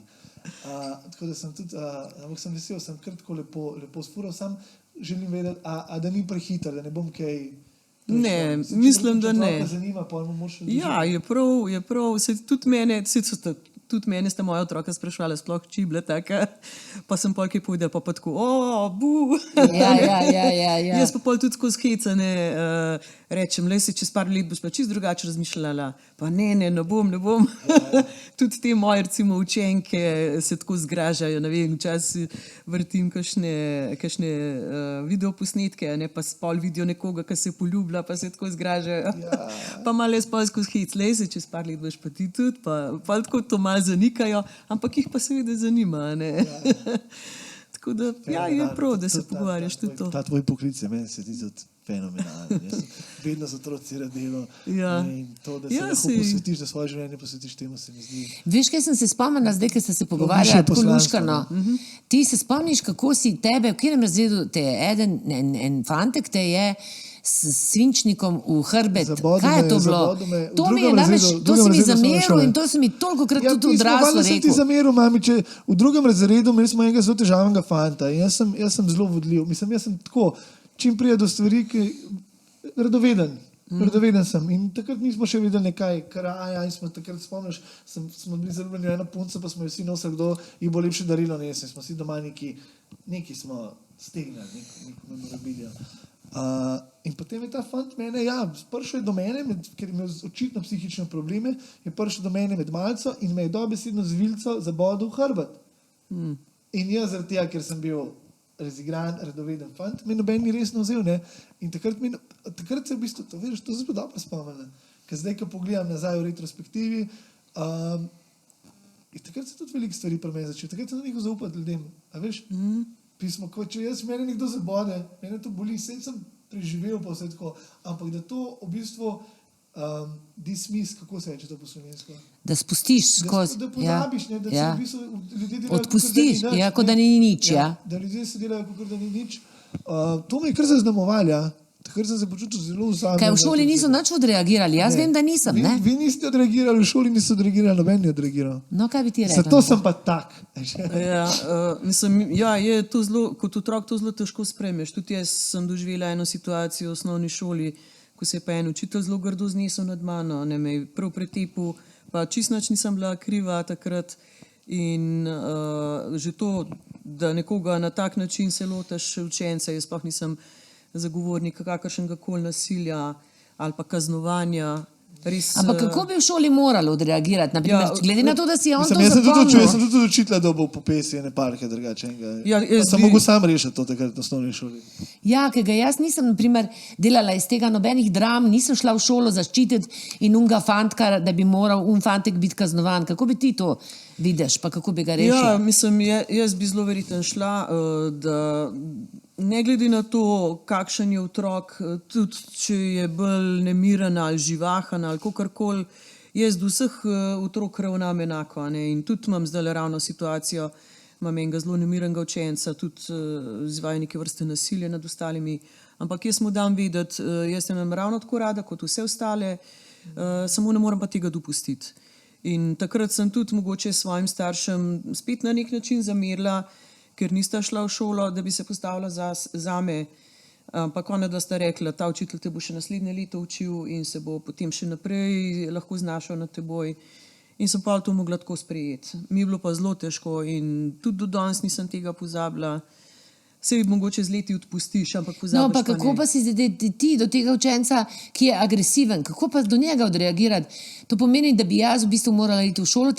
Tako da sem tudi, ampak sem vesel, sem kar tako lepo sfural, sam želim vedeti, da ni prehiter, da ne bom kaj Ne, mislim, da ne. Zanima, pa moraš Ja, je prav. Tudi mene sta moja otroka sprašvala, sploh či bila taka, pa sem pol kaj povedala, pa tako, bu. Ja. Jaz pa pol tudi skozi hecane rečem, le se čez par let boš pa čisto drugače razmišljala, pa ne bom. Tudi te moje recimo učenke se tako zgražajo, ne vem, včasih vrtim kakšne videoposnetke, ne, pa pol vidijo nekoga, ki se poljublja, pa se tako zgražajo. Pa malo jaz pol skozi hec, le se čez par let boš pa ti tudi, pa tako to malo zanikajo, ampak jih pa seveda zanima, ne. Tako da, je prav, da se pogovarjaš tudi to. Ta tvoj poklic je meni se ti tudi fenomenalen. Vedno z otroci delo. In to, da se lahko posvetiš, da svoje življenje posvetiš temu, se mi zdi. Veš, kaj sem se spomnila, zdaj, ko ste se pogovarjali tako luškano. Ti se spomniš, kako si tebe, v katerem razredu te je en fantek te je s svinčnikom v hrbet. Kaj je to bilo? To mi je namreč, to si mi zameril in to si mi tolikokrat tudi odraslo rekel. Sem ti zameril, mami, če v drugem razredu imeli smo enega zelo težavnega fanta in jaz sem zelo vodljiv. Mislim, jaz sem tako, čim prije do stvari, ki radoveden sem. In takrat nismo še videli nekaj kraja in smo takrat, spomniš, smo bili zaljubljeni v eno punco, pa smo jo vsi nosili, kdo ji bo lepše darilo nesli. Smo si doma neki smo stegnali, neko memorabilijo. In potem je ta fant mene, prišel je do mene, ker je imel očitno psihične probleme, je prišel do mene med malco in me je dobesedno z vilico zabodel v hrbet. In jaz zaradi tega, ker sem bil razigran, radoveden fant, me noben ni resno vzel, ne. In takrat se v bistvu, to se zelo dobro spomnim, ker zdaj, ko pogledam nazaj v retrospektivi, in takrat se tudi veliko stvari pri meni začel, takrat sem nekaj zaupati ljudem, a veš? Pismo, če mene nekdo zabode, mene to boli, sem preživel pa vse tako, ampak da to v bistvu dismiss, kako se reče to po slovensko? Da spustiš skozi. Da pozabiš, da se v bistvu ljudje delajo, odpustiš, kot da ni nič. Da ljudje se delajo, kot da ni nič. To mi je kar zaznamovalo, takrat sem se počutil zelo usamljen. Kaj v šoli niso nič odreagirali? Jaz vem, da nisem, ne? Vi niste odreagirali, v šoli niso odreagirali, noben ni odreagiral. No, kaj bi ti rekel? Zato sem pa tak. Je to zelo, kot otrok to zelo težko spremeš. Tudi jaz sem doživela eno situacijo v osnovni šoli, ko se je pa en učitelj zelo grdo znesel nad mano, ne me je prav pretepil, pa čisto nič nisem bila kriva takrat in že to, da nekoga na tak način se lotaš učenca, jaz sploh nisem zagovornika kakršnega koli nasilja ali pa kaznovanja. Ampak kako bi v šoli morali odreagirati? Naprimer, glede na to, da si on to zapomnil. Jaz sem tudi učitelja dobil po pesmi ene parke drugačenega. Sem mogel sam rešiti to takrat v osnovni šoli. Ja, ker ga jaz nisem, naprimer, delala iz tega nobenih dram, nisem šla v šolo zaščititi in unga fantka, da bi moral fantek biti kaznovan. Kako bi ti to vidiš, pa kako bi ga rešil? Ja, mislim, jaz bi zelo verjetno šla, da ne glede na to, kakšen je otrok, tudi če je bolj nemiren ali živahen ali kakorkoli, jaz do vseh otrok ravnam enako. In tudi imam zdaj ravno situacijo, imam enega zelo nemirenega učenca, tudi izvaja neke vrste nasilje nad ostalimi, ampak jaz mu dam vedeti, jaz imam ravno tako rada kot vse ostale, samo ne morem pa tega dopustiti. In takrat sem tudi mogoče svojim staršem spet na nek način zamerila, ker nista šla v šolo, da bi se postavila zame, ampak ona da sta rekla, ta učitelj te bo še naslednje leto učil in se bo potem še naprej lahko znašal nad teboj. In sem pa to mogla tako sprejeti. Mi je bilo pa zelo težko in tudi do danes nisem tega pozabila. Sej mogoče z leti odpustiš, ampak pozabiš pa ne. No, pa kako pa si zdaj ti do tega učenca, ki je agresiven, kako pa do njega odreagirati? To pomeni, da bi jaz v bistvu morala iti v šolo,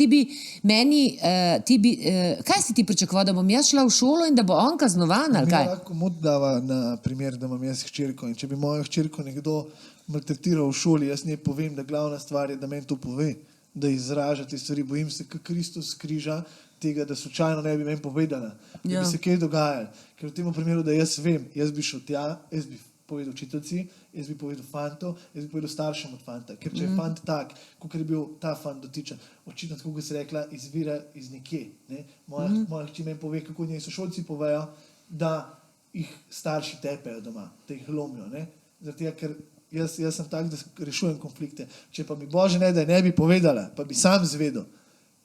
kaj si ti pričakoval, da bom jaz šla v šolo in da bo on kaznovan, ali kaj? Mi lahko mod dava na primer, da imam jaz hčerko in če bi mojo hčerko nekdo maltretiral v šoli, jaz ne povem, da glavna stvar je, da meni to pove, da izraža te stvari. Bojim se, kot Kristus križa, tega, da slučajno ne bi meni povedala, da bi se kaj dogajalo. Ker v tem primeru, da jaz vem, jaz bi šel tja, jaz bi povedal učiteljci, jaz bi povedal fantu, jaz bi povedal staršem od fanta. Ker če je fant tak, kot je bil ta fant dotičen, očitno, tako kot se rekla, izvira iz nekje. Ne? Moja hči meni pove, kako njej sošolci povejo, da jih starši tepejo doma, da jih lomijo. Zato, ker jaz sem tak, da rešujem konflikte. Če pa mi Bože ne, da ne bi povedala, pa bi sam zvedel,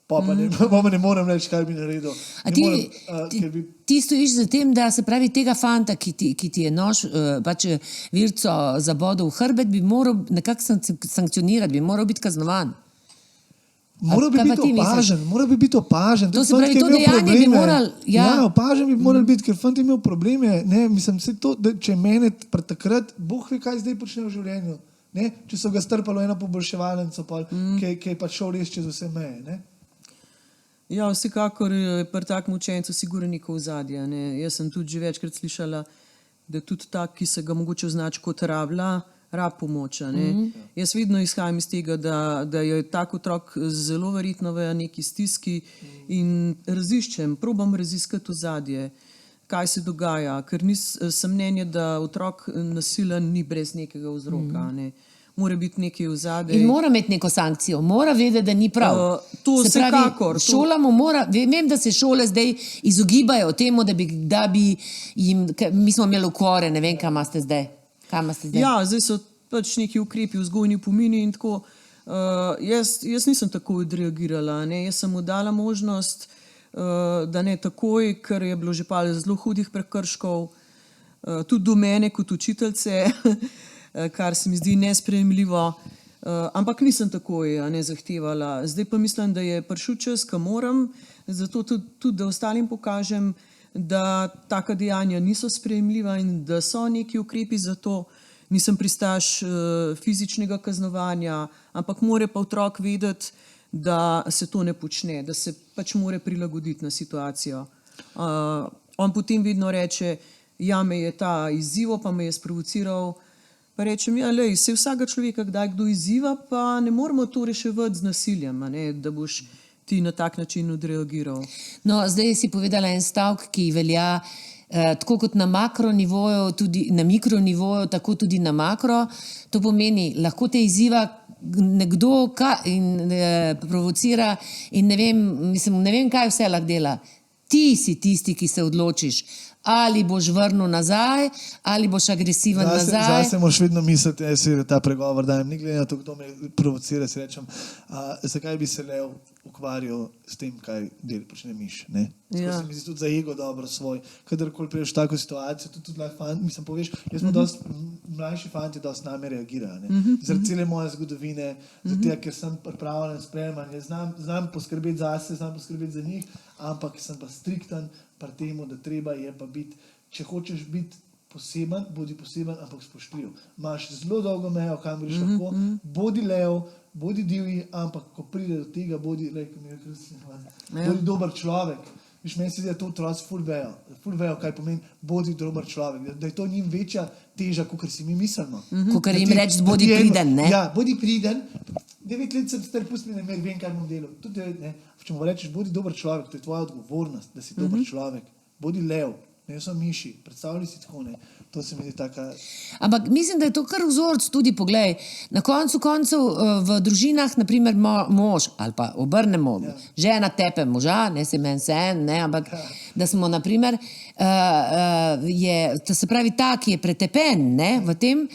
Pa ne morem reči, kaj bi naredil. A Ne ti, morem, ker bi ti stojiš za tem, da se pravi tega fanta, ki ti je nož, pač virco zabodel v hrbet, bi moral nekako sankcionirati, bi moral biti kaznovan. Moral bi kaj pa biti ti misliš? opažen. To se pravi, to dejanje bi moral, Ja, opažen bi moral biti, ker fant je imel probleme. Ne, mislim, to, da, če mene takrat, Bog ve, kaj zdaj počne v življenju. Ne? Če so ga strpalo eno poboljševalnico, ki je pač šel res čez vse meje. Ne? Ja, vsekakor je pri takem učencu sigurno neko ozadje. Ne. Jaz sem tudi že večkrat slišala, da tudi tak, ki se ga mogoče označi kot rab pomoč. Jaz vedno izhajam iz tega, da je tak otrok zelo verjetno v neki stiski in probam raziskati ozadje, kaj se dogaja, ker sem mnenja, da otrok nasilen ni brez nekega vzroka. Ne. Mora biti nekaj ozadje. In mora imeti neko sankcijo, mora vedeti, da ni prav. To Se pravi, vsekakor. šola mu mora, vem, da se šole zdaj izogibajo temu, da bi jim, mi smo imeli ukore, ne vem, kaj imate zdaj. Ja, zdaj so pač neki ukrepi, vzgojni opomini in tako. Jaz nisem tako odreagirala. Ne. Jaz sem mu dala možnost, da ne takoj, ker je bilo že par zelo hudih prekrškov, tudi do mene kot učiteljice, kar se mi zdi nesprejemljivo, ampak nisem takoj zahtevala. Zdaj pa mislim, da je prišel čas, ko moram, zato tudi da ostalim pokažem, da taka dejanja niso sprejemljiva in da so neki ukrepi za to. Nisem pristaš fizičnega kaznovanja, ampak mora pa otrok vedeti, da se to ne počne, da se pač mora prilagoditi na situacijo. On potem vedno reče, ja, me je ta izzival, pa me je sprovociral. Pa rečem, ja, lej, se vsega človeka kdaj kdo izziva, pa ne moramo to reševati z nasiljem, da boš ti na tak način odreagiral. No, zdaj si povedala en stavek, ki velja tako kot na makronivoju, tudi na mikronivoju, tako tudi na makro. To pomeni, lahko te izziva nekdo in provocira in ne vem, kaj vse lahko dela. Ti si tisti, ki se odločiš, ali boš vrnil nazaj, ali boš agresiven nazaj. Zase moraš vedno misliti, da ta pregovor dajem, ni glede na to, kdo me provocira, si rečem, zakaj bi se lev ukvarjal s tem, kaj počne miš. Ja. Se mi zdi tudi za ego dobro svoj. Kadarkoli priješ v tako situacijo, tudi fant, mislim, poveš, jaz smo dosti, mlajši fanti dosti name reagirajo. Zaradi cele moje zgodovine, zato ker sem pripravljen sprejemanje, znam poskrbeti zase, znam poskrbeti za njih, ampak sem pa strikten pri temu, da treba je pa biti, če hočeš biti poseben, bodi poseben, ampak spoštljiv. Imaš zelo dolgo mejo, kam greš lahko, bodi lev, bodi divji, ampak ko pride do tega, bodi dober človek. Viš, meni se zdi, da to otroci ful vejo, kaj pomeni bodi dober človek, da je to njim večja teža, kot si mi mislimo. Kakor jim reči, bodi priden, ne? Ja, bodi priden. 9 let sem star, pusti me, vem, kaj bom delal. Tudi, ne, če mu rečeš, bodi dober človek, to je tvoja odgovornost, da si dober človek. Bodi lev, ne so miši, predstavljaj si tako, ne. To se mi zdi taka... Ampak mislim, da je to kar vzorc tudi, poglej, na koncu koncev v družinah, naprimer mož, ali pa obrnemo, žena tepe moža, ne se meni sen, ne, ampak da smo, naprimer, to se pravi, ta, ki je pretepen, ne, v tem,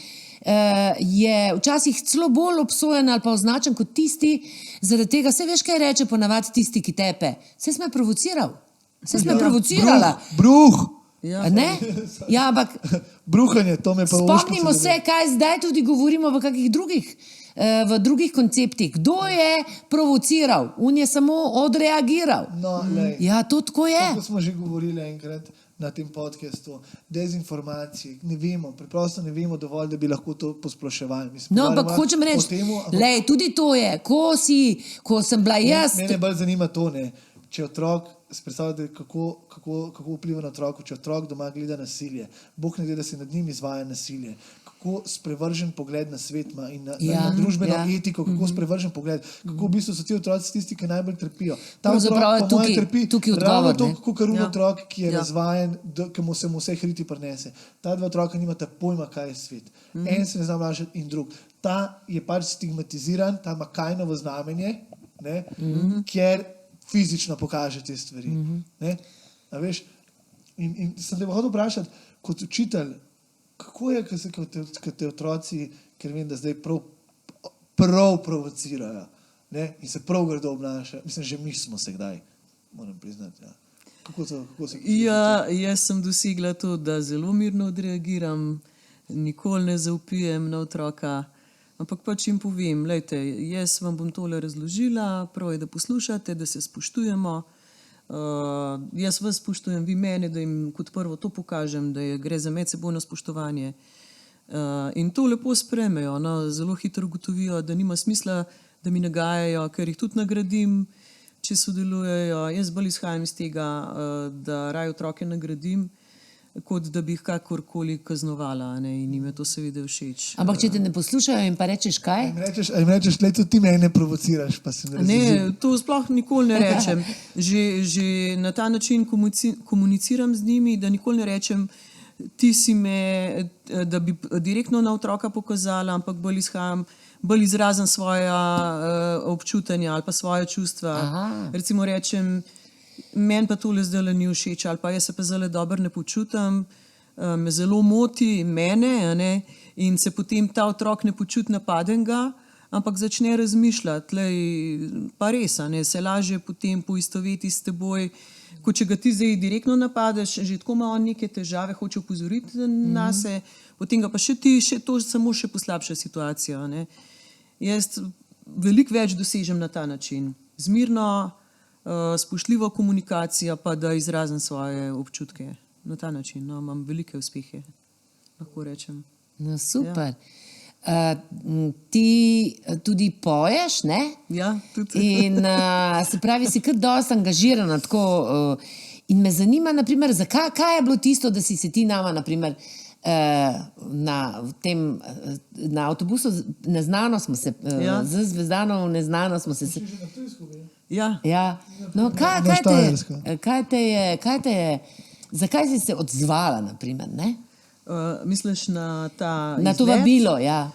je včasih celo bolj obsojen ali pa označen kot tisti, zaradi tega, se veš, kaj reče ponavadi tisti, ki tepe. Se sme provociral. Se sme provocirala. Bruh! Ne? Ja, ampak bruhanje, to me pa spomnimo se, kaj zdaj tudi govorimo v kakih drugih konceptih. Kdo je provociral? On je samo odreagiral. No, lej. Ja, to tako je. Tako smo že govorili enkrat na tem podcastu, dezinformacije, ne vemo, preprosto ne vemo dovolj, da bi lahko to posploševali. No, ampak hočem reči, lej, tudi to je, ko sem bila jaz... Mene bolj zanima to, ne, če otrok, predstavljate, kako vpliva na otroku, če otrok doma gleda nasilje, Bog ne ve, da se nad njim izvaja nasilje, kako sprevržen pogled na svet ima in na družbeno etiko, kako sprevržen pogled, kako v bistvu so ti otroci tisti, ki najbolj trpijo. Ta otrok po moje trpi ravno to, kot otrok, ki je razvajen, ki mu se vse hriti prinese. Ta dva otroka nimata pojma, kaj je svet. En se ne zna vprašati in drug. Ta je pač stigmatiziran, ta ima Kainovo znamenje, ker fizično pokaže te stvari. A veš? In sem te hotel vprašati, kot učitelj, kako je, ko te otroci, ker vem, da zdaj prav provocirajo, ne, in se prav grdo obnaša. Mislim, že mi smo se kdaj, moram priznati. Ja. Kako se Ja, jaz sem dosegla to, da zelo mirno odreagiram, nikoli ne zaupijem na otroka, ampak pač jim povem, lejte, jaz vam bom tole razložila, prav je, da poslušate, da se spoštujemo. Jaz vas spoštujem, vi mene, da jim kot prvo to pokažem, da gre za medsebojno spoštovanje. In to lepo sprejmejo, no, zelo hitro ugotovijo, da nima smisla, da mi nagajajo, ker jih tudi nagradim, če sodelujejo. Jaz bolj izhajam iz tega, da raje otroke nagradim, kot da bi jih kakorkoli kaznovala, ne, in jim je to seveda všeč. Ampak če te ne poslušajo in pa rečeš kaj? A jim rečeš, le tudi ti mene provociraš, pa se ne razumem. Ne, to sploh nikoli ne rečem. Že na ta način komuniciram z njimi, da nikoli ne rečem, ti si me, da bi direktno na otroka pokazala, ampak bolj izrazim svoja občutanja ali pa svoje čustva. Aha. Recimo rečem, meni pa tole zdaj ni všeč, ali pa jaz se pa zdaj dobro ne počutim, me zelo moti mene, a ne, in se potem ta otrok ne počuti napadenega, ampak začne razmišljati, lej, pa res, a ne, se lažje potem poistoveti s teboj, kot če ga ti zdaj direktno napadeš, že tako ima on neke težave, hoče opozoriti nase, potem ga pa še ti, to samo še poslabša situacijo, a ne. Jaz veliko več dosežem na ta način. Zmirno, spoštljivo komunikacijo, pa da izrazim svoje občutke. Na ta način, no, imam velike uspehe, lahko rečem. No, super. Ti tudi poješ, ne? Ja, tudi. In se pravi, si kar dosti angažirana tako. In me zanima, naprimer, kaj je bilo tisto, da si se ti nama, naprimer, na avtobusu Neznano smo se, z Zvezdanov Neznano smo se. Ja. Ja. No, zakaj si se odzvala, naprimer, ne? Misliš na ta Na to izlet? vabilo, ja.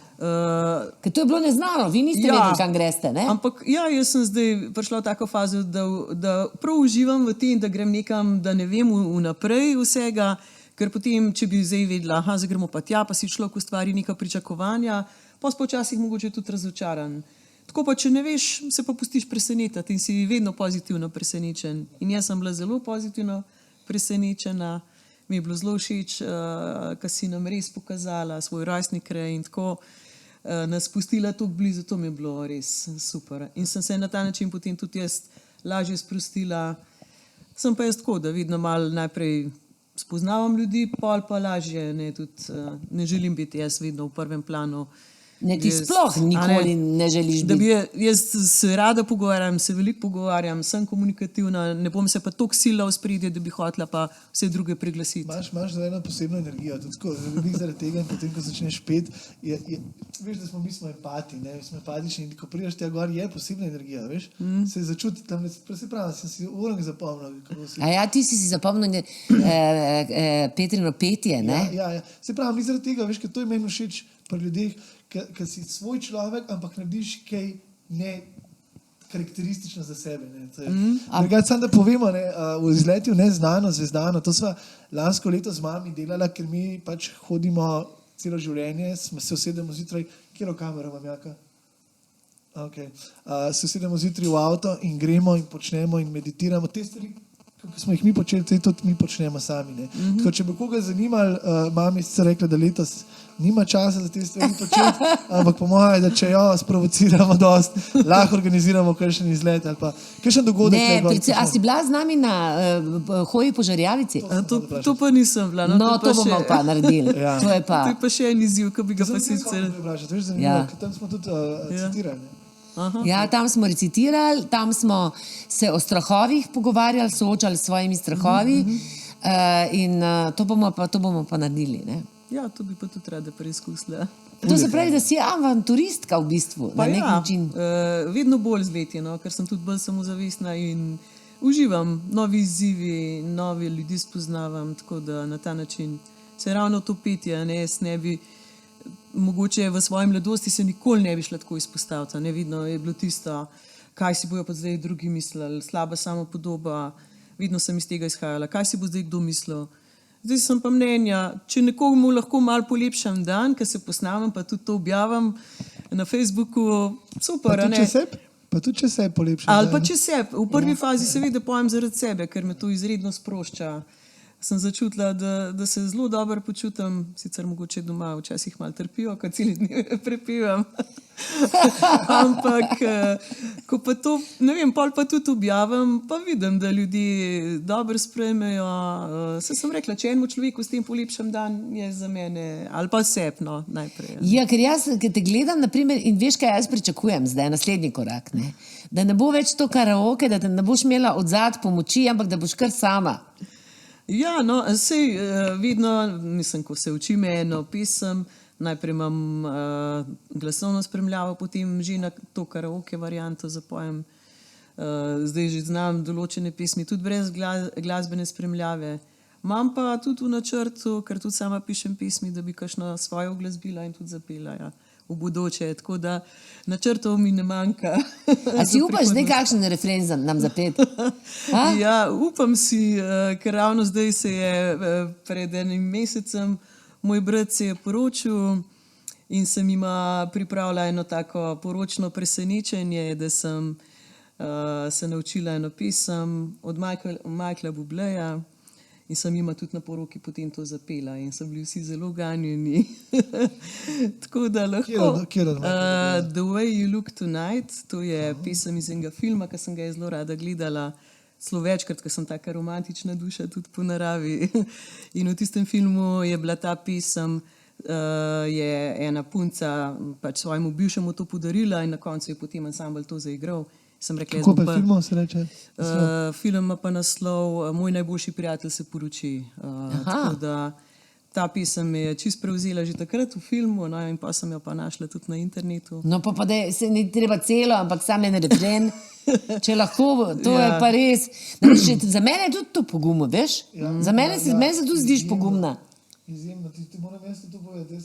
Ker to je bilo neznano, vi niste vedeli, kam greste, ne? Ampak ja, jaz sem zdaj prišla v tako fazo, da prav uživam v tem, da grem nekam, da ne vem vnaprej vsega, ker potem, če bi zdaj vedela, zdaj gremo pa tja, pa si človek ustvari neka pričakovanja, pa si včasih mogoče tudi razočaran. Tako pa, če ne veš, se pa pustiš presenetiti in si vedno pozitivno presenečen. In jaz sem bila zelo pozitivno presenečena, mi je bilo zelo všeč, kar si nam res pokazala, svoj rojstni kraj in tako nas pustila tako blizu, to mi je bilo res super. In sem se na ta način potem tudi jaz lažje sprostila. Sem pa jaz tako, da vidno malo najprej spoznavam ljudi, pol pa lažje, ne, tudi ne želim biti jaz vedno v prvem planu. Ne, ti sploh nikoli ne želiš da biti. Jaz se rada pogovarjam, se veliko pogovarjam, sem komunikativna, ne bom se pa toliko sila v spredje, da bi hotela pa vse druge priglasiti. Imaš eno posebno energijo, tudi skozi, zaradi tega in potem, ko začneš pet, veš, da smo empati, ne, smo empatični in ko prideš tega gor, je posebna energija, veš, se začuti tam, se pravi, sem si urank zapomnil. A ja, ti si zapomnil Petrino petje, ne? Ja, se pravi, zaradi tega, veš, ker to je meni všeč pri ljudeh, ker si svoj človek, ampak narediš kaj ne karakteristično za sebe. Sam da povemo, ne, v izletu Neznano, Zvezdano, to sva lansko leto z mami delala, ker mi pač hodimo celo življenje, se usedemo zjutraj, kjero kamero imam, Jaka? Okay. Se usedemo zjutraj v avto in gremo in počnemo in meditiramo te stvari, ki smo jih mi počeli, tudi mi počnemo sami. Ne. Tako, če bi koga zanimali, mami sicer rekla, da letos nima časa za te stvari početi, ampak po mojem, da če jo sprovociramo dosti, lahko organiziramo kakšen izlet ali pa kakšen dogodek. Ne, a si bila z nami na hoji po Žerjavici? To pa nisem bila. No, to bomo pa naredili. Ja. To je pa. To je pa še en izziv, ki bi ga pa sicer. Ja. Tam smo tudi citirali. Ja, tam smo recitirali, tam smo se o strahovih pogovarjali, soočali s svojimi strahovi in to bomo pa naredili, ne? Ja, to bi pa tudi rada preizkusila. To se pravi, da si avanturistka v bistvu, Pa na nek ja, način. vedno bolj zletjeno, ker sem tudi bolj samozavestna in uživam novi izzivi, nove ljudi spoznavam, tako da na ta način se ravno to petje, ne, jaz ne bi, mogoče v svoji mladosti se nikoli ne bi šla tako izpostaviti, ne, vidno je bilo tisto, kaj si bojo pa zdaj drugi mislili, slaba samopodoba, vedno sem iz tega izhajala, kaj si bo zdaj kdo mislil. Zdaj sem pa mnenja, če nekomu lahko malo polepšam dan, ker se posnamem, pa tudi to objavim na Facebooku, super, Pa tudi ne? če sebi? Pa tudi, če se je polepšal. Ali pa če se, v prvi fazi seveda pojem zaradi sebe, ker me to izredno sprošča. Sem začutila, da se zelo dobro počutim, sicer mogoče doma včasih malo trpijo, ko celi dnevi prepivam. Ampak, ko pa to, ne vem, pol pa tudi objavim, pa vidim, da ljudi dobro sprejmejo. Se sem rekla, če enemu človeku s tem polepšam dan, je za mene, ali pa sepno najprej. Ja, ker jaz, ki te gledam, naprimer, in veš, kaj jaz pričakujem zdaj, naslednji korak, ne? Da ne bo več to karaoke, da te ne boš imela odzad pomoči, ampak da boš kar sama. Ja, no, sej vedno, mislim, ko se učim eno pesem, najprej imam glasovno spremljavo, potem že na to karaoke varianto zapojem. Zdaj že znam določene pesmi tudi brez glasbene spremljave. Imam pa tudi v načrtu, ker tudi sama pišem pesmi, da bi kakšno svojo uglasbila in tudi zapela, ja, v bodoče. Tako da načrtov mi ne manjka. A si upaš nekakšen refren nam zapeti? Ja, upam si, ker ravno zdaj se je pred enim mesecem moj brat se je poročil in sem ima pripravila eno tako poročno presenečenje, da sem se naučila eno pesem od Michaela Bubleja in sem jima tudi na poroki potem to zapela in so bili vsi zelo ganjeni. Tako da lahko. The Way You Look Tonight, to je pesem iz enega filma, ki sem ga je zelo rada gledala, zelo večkrat, ker sem taka romantična duša tudi po naravi. In v tistem filmu je bila ta pesem, je ena punca pač svojemu bivšemu to podarila in na koncu je potem ansambel to zaigral. Rekla, kako pa filmov se reče? Film ima pa naslov Moj najboljši prijatelj se poroči. Tako da ta pesem me je čist prevzela že takrat v filmu, no, in pa sem jo pa našla tudi na internetu. No pa da se ni treba celo, ampak sam en refren, če lahko, to je pa res. Za mene je tudi to pogumno, veš? Za mene se tudi zdiš pogumna. Izjemno, ti moram jaz to povedati,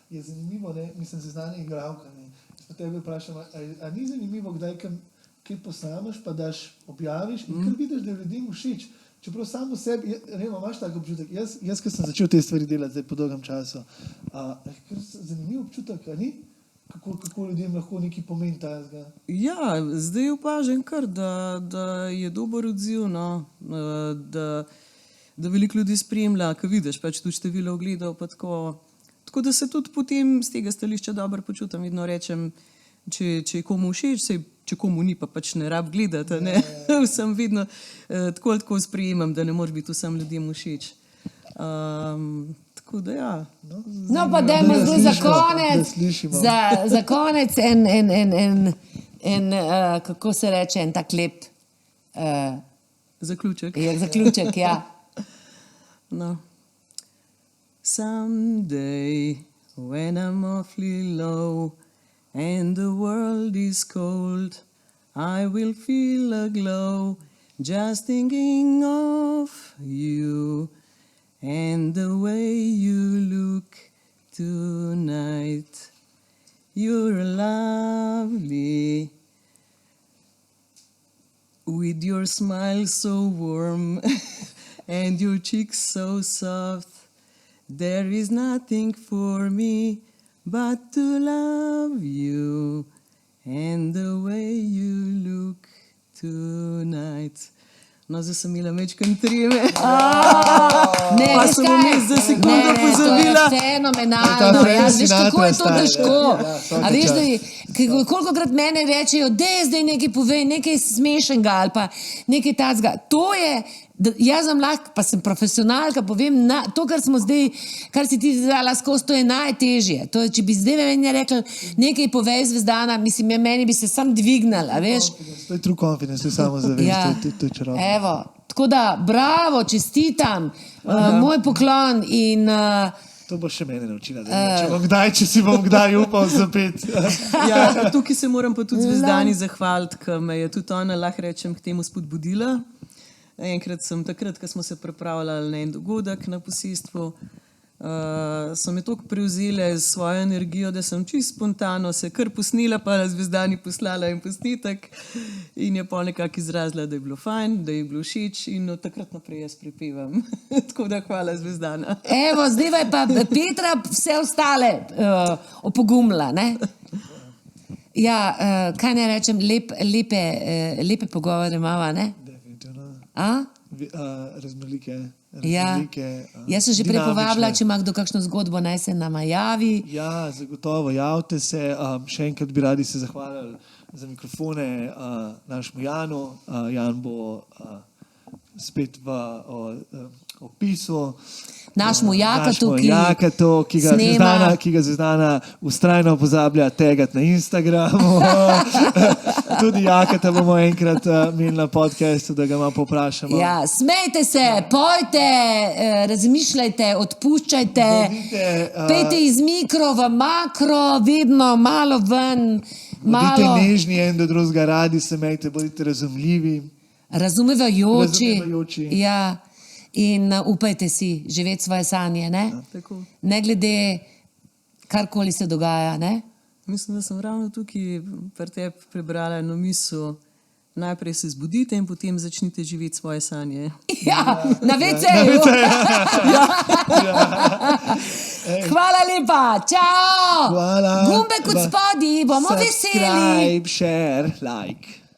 je zanimivo, ne? Mislim, seznanje igralka, ne? Pa tebe vprašam, a ni zanimivo, kdaj kaj posnameš, pa daš, objaviš in kar vidiš, da je ljudem všeč. Čeprav samo sebi, ne vem, imaš tak občutek. Jaz, ko sem začel te stvari delati zdaj po dolgem času, kar zanimiv občutek, a ni? Kako ljudem lahko neki pomen tajega? Ja, zdaj opažam kar, da je dober odziv, no, da veliko ljudi spremlja, ko vidiš, pač tudi število ogledov, pa tako. Tako da se tudi potem z tega stališča dobro počutim. Vedno rečem, če je komu všeč, če komu ni, pa pač ne rab gledati. Ne? Vsem vedno tako sprejemam, da ne moreš biti vsem ljudem všeč. Tako da ja. No pa dajmo zdaj za konec en kako se reče, en tak lep zaključek. Zaključek, ja. No. Someday, when I'm awfully low and the world is cold, I will feel a glow just thinking of you and the way you look tonight. You're lovely with your smile so warm and your cheeks so soft. There is nothing for me but to love you and the way you look tonight. No, zdaj sem imela mečkan treme. Pa sem vmes za sekundo pozabila. To je fenomenalno. Veš, kako je to težko. A veš, kolikokrat mene rečejo, zdaj nekaj povej, nekaj smešnega ali pa nekaj tacga. To je, jaz sem lahko, pa sem profesionalka, povem, to, kar smo zdaj, kar si ti zdala skozi, to je najtežje. To je, če bi zdaj meni rekli, nekaj povej Zvezdana, mislim, meni bi se sam dvignal, a veš? To je true confidence, to je samozavest, to je čarobno. Evo, tako da, bravo, čestitam, moj poklon in... To bo še mene naučila, če si bom kdaj upal zapeti. Ja, tukaj se moram pa tudi Zvezdani zahvaliti, ker me je tudi ona, lahko rečem, k temu spodbudila. Enkrat sem, takrat, ko smo se pripravljali na en dogodek na posestvu, so me toliko prevzele z svojo energijo, da sem čisto spontano se kar posnela, pa Zvezdani poslala en posnetek in je pol nekako izrazila, da je bilo fajn, da je bilo všeč in od takrat naprej jaz pripevam. Tako da hvala Zvezdana. Evo, zdaj je pa Petra vse ostale opogumila, ne? Ja, kaj ne rečem, lepe pogovore imava, ne? Definitivno. A? Raznolike. Ja. Jaz sem že prej povabila, če ima kdo kakšno zgodbo, naj se nama javi. Ja, zagotovo, javite se. Še enkrat bi radi se zahvalili za mikrofone našemu Janu. Jan bo spet v opisu. Našemu Jakatu, ki ga Zvezdana vztrajno pozablja tegati na Instagramu. Tudi Jakata bomo enkrat imeli na podcastu, da ga malo poprašamo. Ja, smejte se, pojte, razmišljajte, odpuščajte, pejte iz mikro v makro, vedno malo ven. Bodite nežni en do drugega, radi se imejte, bodite razumljivi. Razumevajoči. Ja. In upajte si živeti svoje sanje, ne? Tako. Ne glede karkoli se dogaja, ne? Mislim, da sem ravno tukaj pri tebi prebrala eno misel. Najprej se zbudite in potem začnite živeti svoje sanje. Ja, na WC-ju. Hvala lepa, čao. Hvala. Gumbek od spodaj, bomo veseli. Subscribe, share, like.